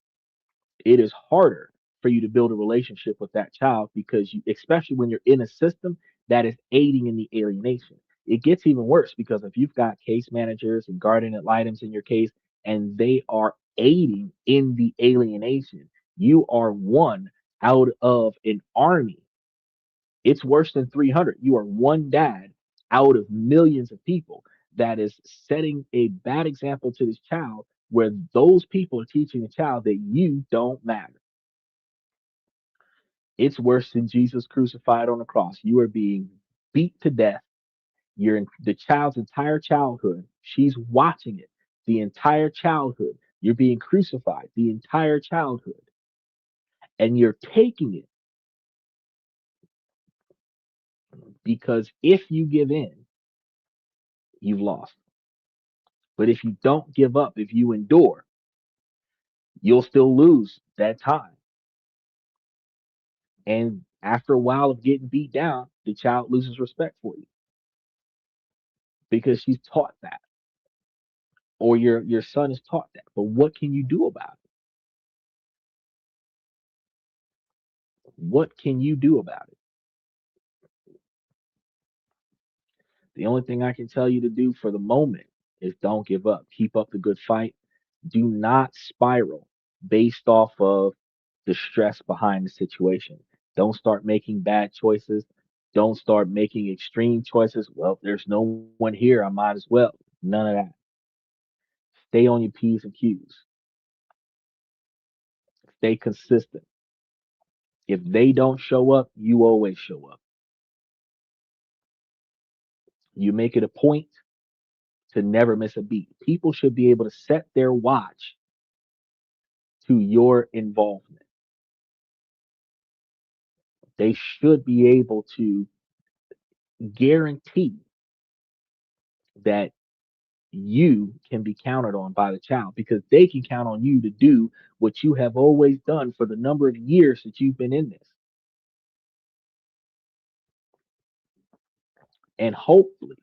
It is harder for you to build a relationship with that child because you, especially when you're in a system that is aiding in the alienation. It gets even worse because if you've got case managers and guardian ad litems in your case and they are aiding in the alienation, you are one out of an army. It's worse than 300. You are one dad out of millions of people that is setting a bad example to this child where those people are teaching the child that you don't matter. It's worse than Jesus crucified on the cross. You are being beat to death. You're in the child's entire childhood. She's watching it the entire childhood. You're being crucified the entire childhood. And you're taking it because if you give in, you've lost. But if you don't give up, if you endure, you'll still lose that time. And after a while of getting beat down, the child loses respect for you because she's taught that, or your son is taught that. But what can you do about it? What can you do about it? The only thing I can tell you to do for the moment is don't give up. Keep up the good fight. Do not spiral based off of the stress behind the situation. Don't start making bad choices. Don't start making extreme choices. Well, there's no one here. I might as well. None of that. Stay on your P's and Q's. Stay consistent. If they don't show up, you always show up. You make it a point to never miss a beat. People should be able to set their watch to your involvement. They should be able to guarantee that you can be counted on by the child because they can count on you to do what you have always done for the number of years that you've been in this. And hopefully,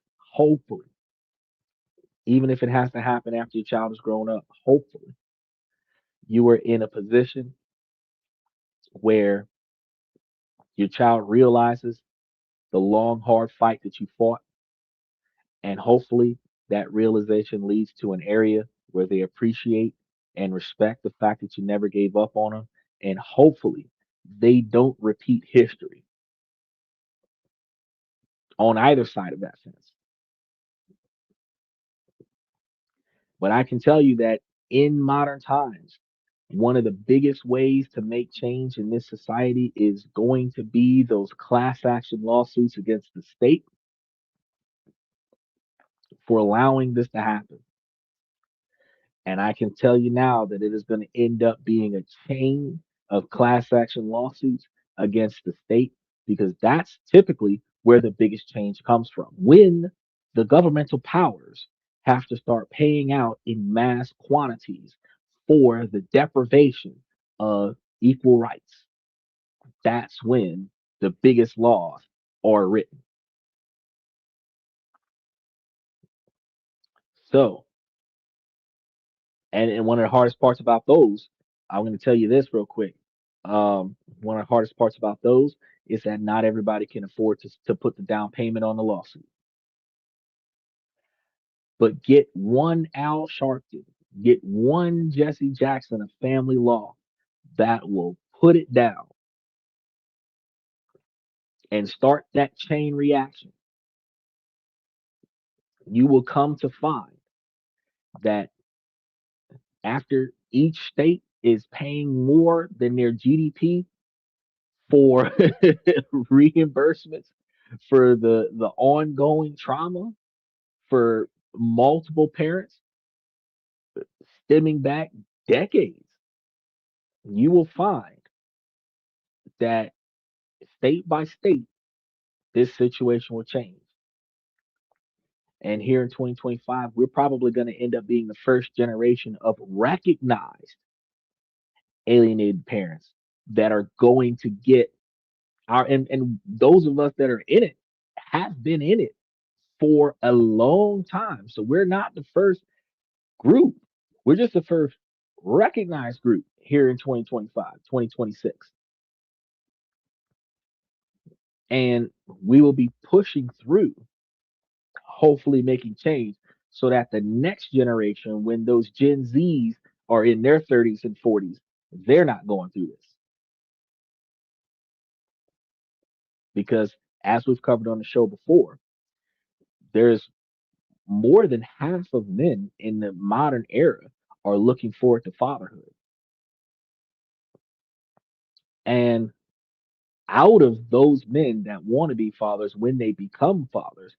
even if it has to happen after your child has grown up, hopefully you are in a position where your child realizes the long, hard fight that you fought. And hopefully that realization leads to an area where they appreciate and respect the fact that you never gave up on them. And hopefully they don't repeat history on either side of that fence. But I can tell you that in modern times, one of the biggest ways to make change in this society is going to be those class action lawsuits against the state for allowing this to happen. And I can tell you now that it is going to end up being a chain of class action lawsuits against the state because that's typically where the biggest change comes from. When the governmental powers have to start paying out in mass quantities for the deprivation of equal rights, that's when the biggest laws are written. So, and one of the hardest parts about those, I'm going to tell you this real quick. One of the hardest parts about those is that not everybody can afford to put the down payment on the lawsuit. But get one Al Sharpton, get one Jesse Jackson of family law that will put it down and start that chain reaction. You will come to find that after each state is paying more than their GDP for reimbursements for the ongoing trauma for multiple parents stemming back decades, you will find that state by state, this situation will change. And here in 2025, we're probably going to end up being the first generation of recognized alienated parents that are going to get our and those of us that are in it have been in it for a long time. So we're not the first group. We're just the first recognized group here in 2025, 2026. And we will be pushing through, hopefully making change so that the next generation, when those Gen Zs are in their 30s and 40s, they're not going through this. Because as we've covered on the show before, there's more than half of men in the modern era are looking forward to fatherhood. And out of those men that want to be fathers, when they become fathers,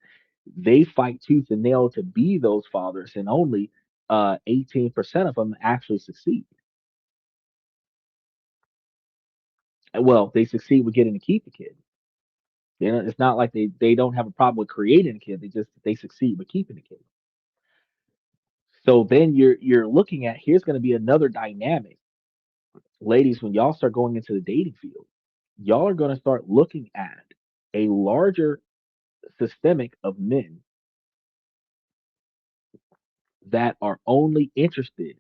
they fight tooth and nail to be those fathers, and only 18% of them actually succeed. Well, they succeed with getting to keep the kid. It's not like they don't have a problem with creating a kid. They succeed with keeping the kid. So then you're looking at, here's going to be another dynamic, ladies. When y'all start going into the dating field, y'all are going to start looking at a larger systemic of men that are only interested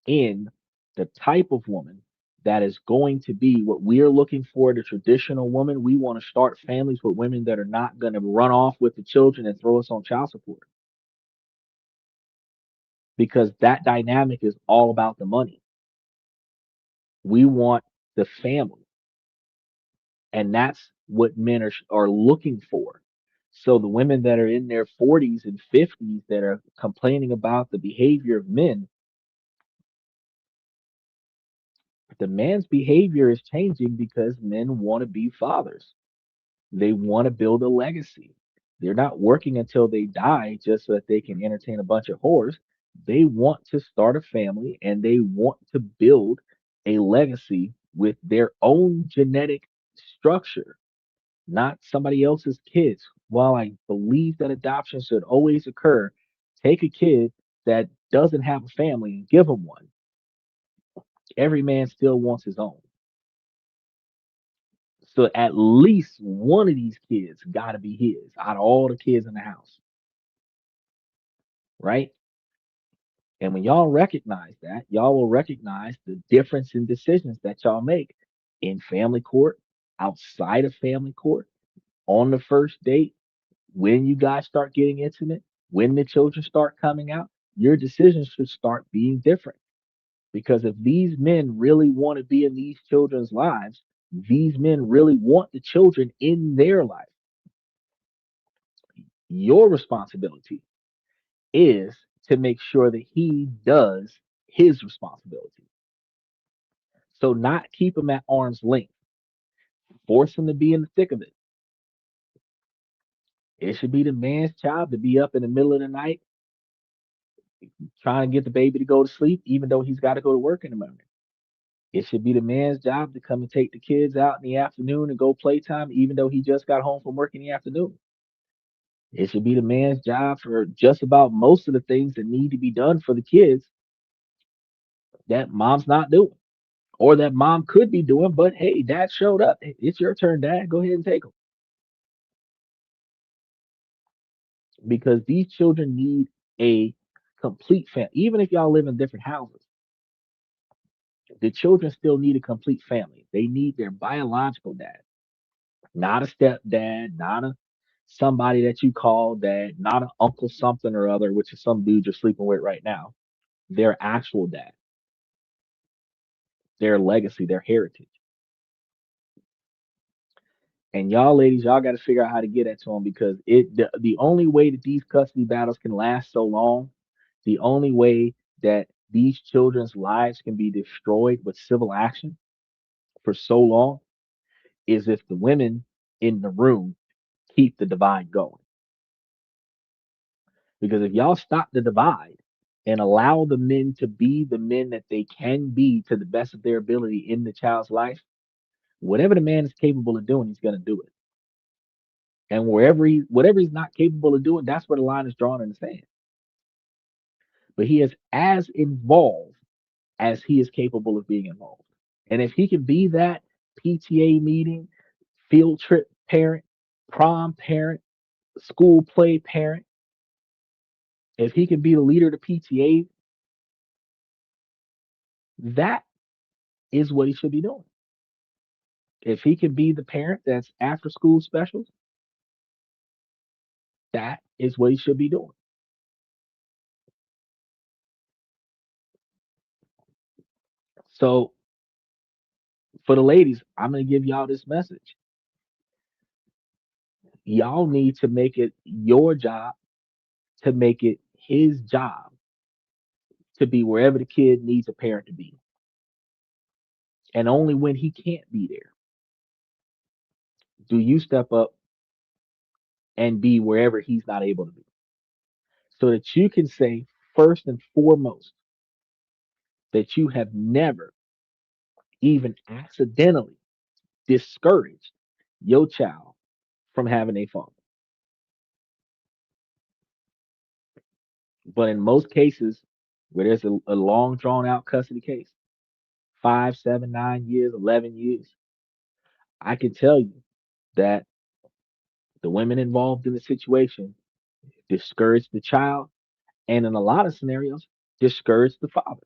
in the type of woman that is going to be what we're looking for, the traditional woman. We want to start families with women that are not going to run off with the children and throw us on child support, because that dynamic is all about the money. We want the family, and that's what men are looking for. So the women that are in their 40s and 50s that are complaining about the behavior of men, the man's behavior is changing because men want to be fathers. They want to build a legacy. They're not working until they die just so that they can entertain a bunch of whores. They want to start a family and they want to build a legacy with their own genetic structure, not somebody else's kids. While I believe that adoption should always occur, take a kid that doesn't have a family and give them one. Every man still wants his own. So at least one of these kids got to be his out of all the kids in the house, right? And when y'all recognize that, y'all will recognize the difference in decisions that y'all make in family court, outside of family court, on the first date, when you guys start getting intimate, when the children start coming out, your decisions should start being different. Because if these men really want to be in these children's lives, these men really want the children in their life. Your responsibility is to make sure that he does his responsibility. So, not keep him at arm's length, force him to be in the thick of it. It should be the man's job to be up in the middle of the night trying to get the baby to go to sleep, even though he's got to go to work in the morning. It should be the man's job to come and take the kids out in the afternoon and go playtime, even though he just got home from work in the afternoon. It should be the man's job for just about most of the things that need to be done for the kids that mom's not doing, or that mom could be doing, but hey, dad showed up. It's your turn, dad. Go ahead and take them. Because these children need a complete family. Even if y'all live in different houses, the children still need a complete family. They need their biological dad, not a stepdad, not a somebody that you call dad, not an uncle something or other, which is some dude you're sleeping with right now. Their actual dad, their legacy, their heritage. And y'all ladies, y'all got to figure out how to get that to them because the only way that these custody battles can last so long, the only way that these children's lives can be destroyed with civil action for so long is if the women in the room keep the divide going. Because if y'all stop the divide and allow the men to be the men that they can be to the best of their ability in the child's life, whatever the man is capable of doing, he's going to do it. And whatever he's not capable of doing, that's where the line is drawn in the sand. But he is as involved as he is capable of being involved. And if he can be that PTA meeting, field trip parent, prom parent, school play parent, if he can be the leader of the PTA, that is what he should be doing. If he can be the parent that's after school specials, that is what he should be doing. So for the ladies, I'm going to give y'all this message. Y'all need to make it your job to make it his job to be wherever the kid needs a parent to be. And only when he can't be there do you step up and be wherever he's not able to be. So that you can say, first and foremost, that you have never even accidentally discouraged your child from having a father. But in most cases, where there's a long drawn out custody case, 5, 7, 9 years, 11 years, I can tell you that the women involved in the situation discourage the child, and in a lot of scenarios, discourage the father,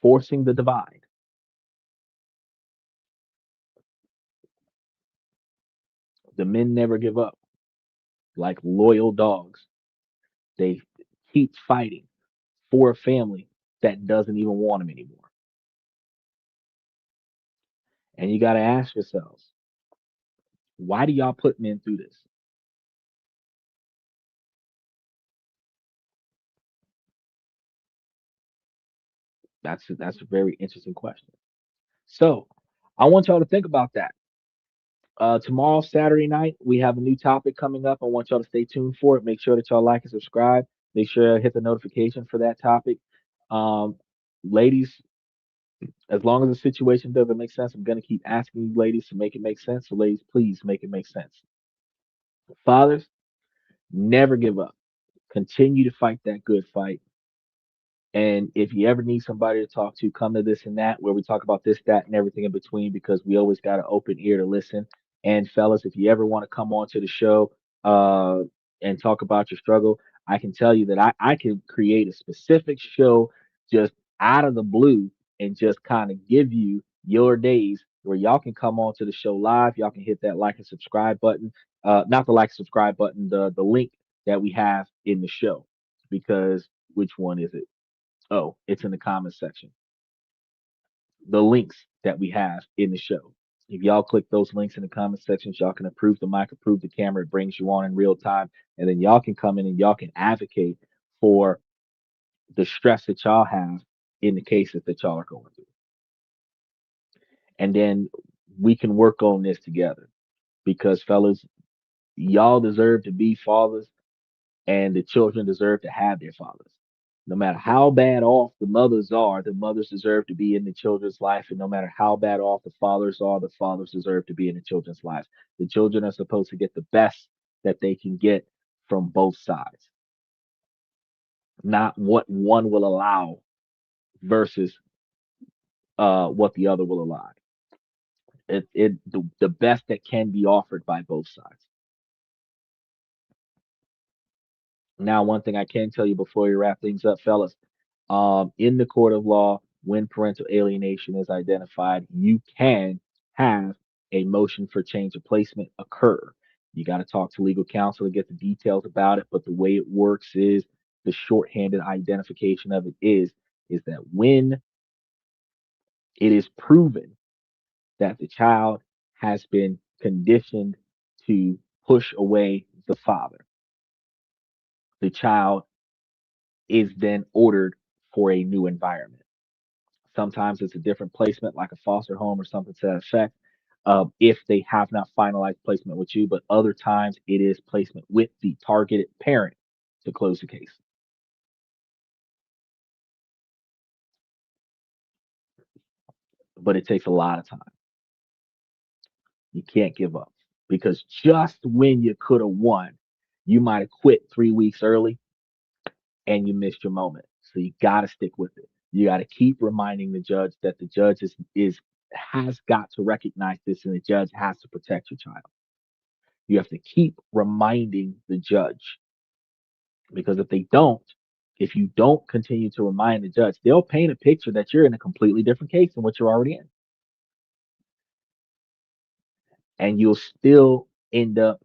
forcing the divide. The men never give up. Like loyal dogs, they keep fighting for a family that doesn't even want them anymore. And you got to ask yourselves, why do y'all put men through this? That's a very interesting question. So I want y'all to think about that. Tomorrow, Saturday night, we have a new topic coming up. I want y'all to stay tuned for it. Make sure that y'all like and subscribe. Make sure to hit the notification for that topic. Um, Ladies, as long as the situation doesn't make sense, I'm going to keep asking you ladies to make it make sense. So, ladies, please make it make sense. Fathers, never give up. Continue to fight that good fight. And if you ever need somebody to talk to, come to This and That, where we talk about this, that, and everything in between, because we always got an open ear to listen. And fellas, if you ever want to come on to the show uh, and talk about your struggle, I can tell you that I can create a specific show just out of the blue and just kind of give you your days where y'all can come on to the show live. Y'all can hit that like and subscribe button. Not the like subscribe button, the link that we have in the show. Because which one is it? Oh, it's in the comments section. The links that we have in the show. If y'all click those links in the comment sections, y'all can approve the mic, approve the camera. It brings you on in real time. And then y'all can come in and y'all can advocate for the stress that y'all have in the cases that y'all are going through. And then we can work on this together because, fellas, y'all deserve to be fathers and the children deserve to have their fathers. No matter how bad off the mothers are, the mothers deserve to be in the children's life. And no matter how bad off the fathers deserve to be in the children's lives. The children are supposed to get the best that they can get from both sides, not what one will allow versus what the other will allow. The best that can be offered by both sides. Now, one thing I can tell you before we wrap things up, fellas, in the court of law, when parental alienation is identified, you can have a motion for change of placement occur. You got to talk to legal counsel to get the details about it, but the way it works is the shorthanded identification of it is that when it is proven that the child has been conditioned to push away the father, the child is then ordered for a new environment. Sometimes it's a different placement, like a foster home or something to that effect, if they have not finalized placement with you. But other times it is placement with the targeted parent to close the case. But it takes a lot of time. You can't give up because just when you could have won, you might have quit 3 weeks early and you missed your moment. So you got to stick with it. You got to keep reminding the judge that the judge has got to recognize this and the judge has to protect your child. You have to keep reminding the judge because if you don't continue to remind the judge, they'll paint a picture that you're in a completely different case than what you're already in. And you'll still end up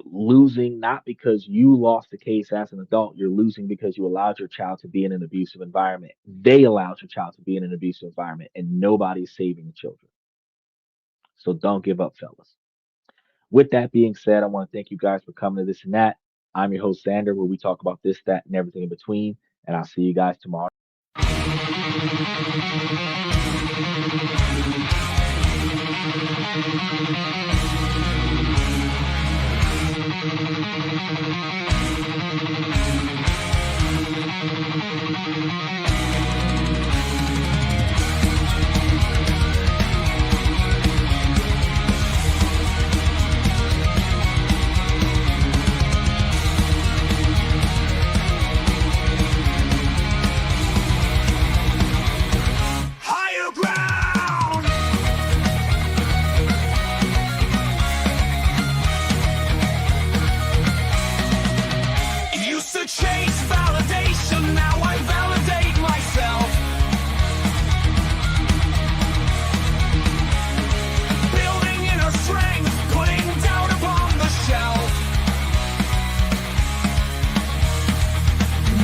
losing, not because you lost the case as an adult. You're losing because you allowed your child to be in an abusive environment. They allowed your child to be in an abusive environment, and nobody's saving the children. So don't give up, fellas. With that being said, I want to thank you guys for coming to This and That. I'm your host, Sander, where we talk about this, that, and everything in between. And I'll see you guys tomorrow. Chase validation, now I validate myself. Building inner strength, putting doubt upon the shelf.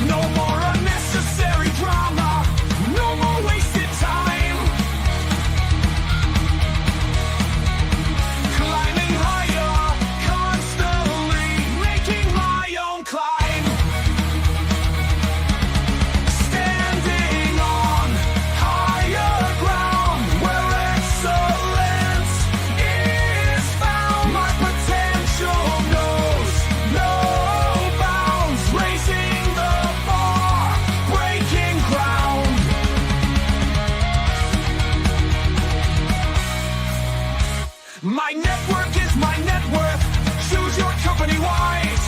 No more unnecessary drama, no more wasted time. Climbing higher, constantly making my own climb. My network is my net worth. Choose your company wise.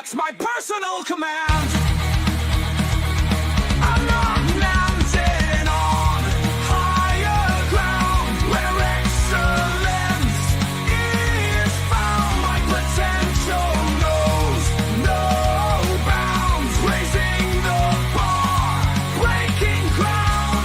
That's my personal command. I'm not mounted on higher ground where excellence is found. My potential knows no bounds, raising the bar, breaking ground.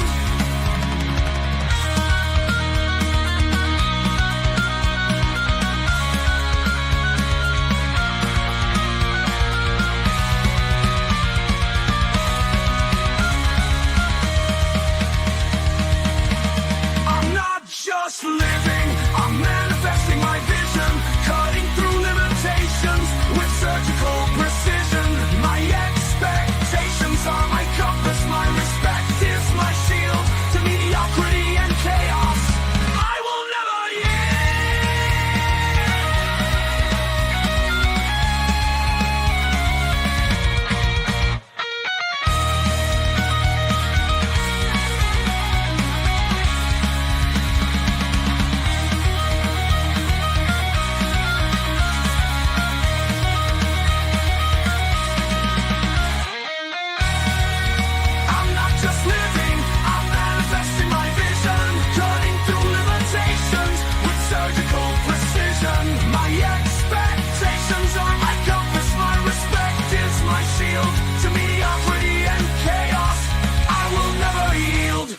I'm not just living, I'm manifesting my vision, cutting through limitations with surgical precision. My expectations are my compass, my respect is my shield to mediocrity and chaos. I will never I'm not just living, I'm manifesting my vision, cutting through limitations with surgical precision. My expectations are my compass, my respect is my shield to mediocrity and chaos. I will never yield.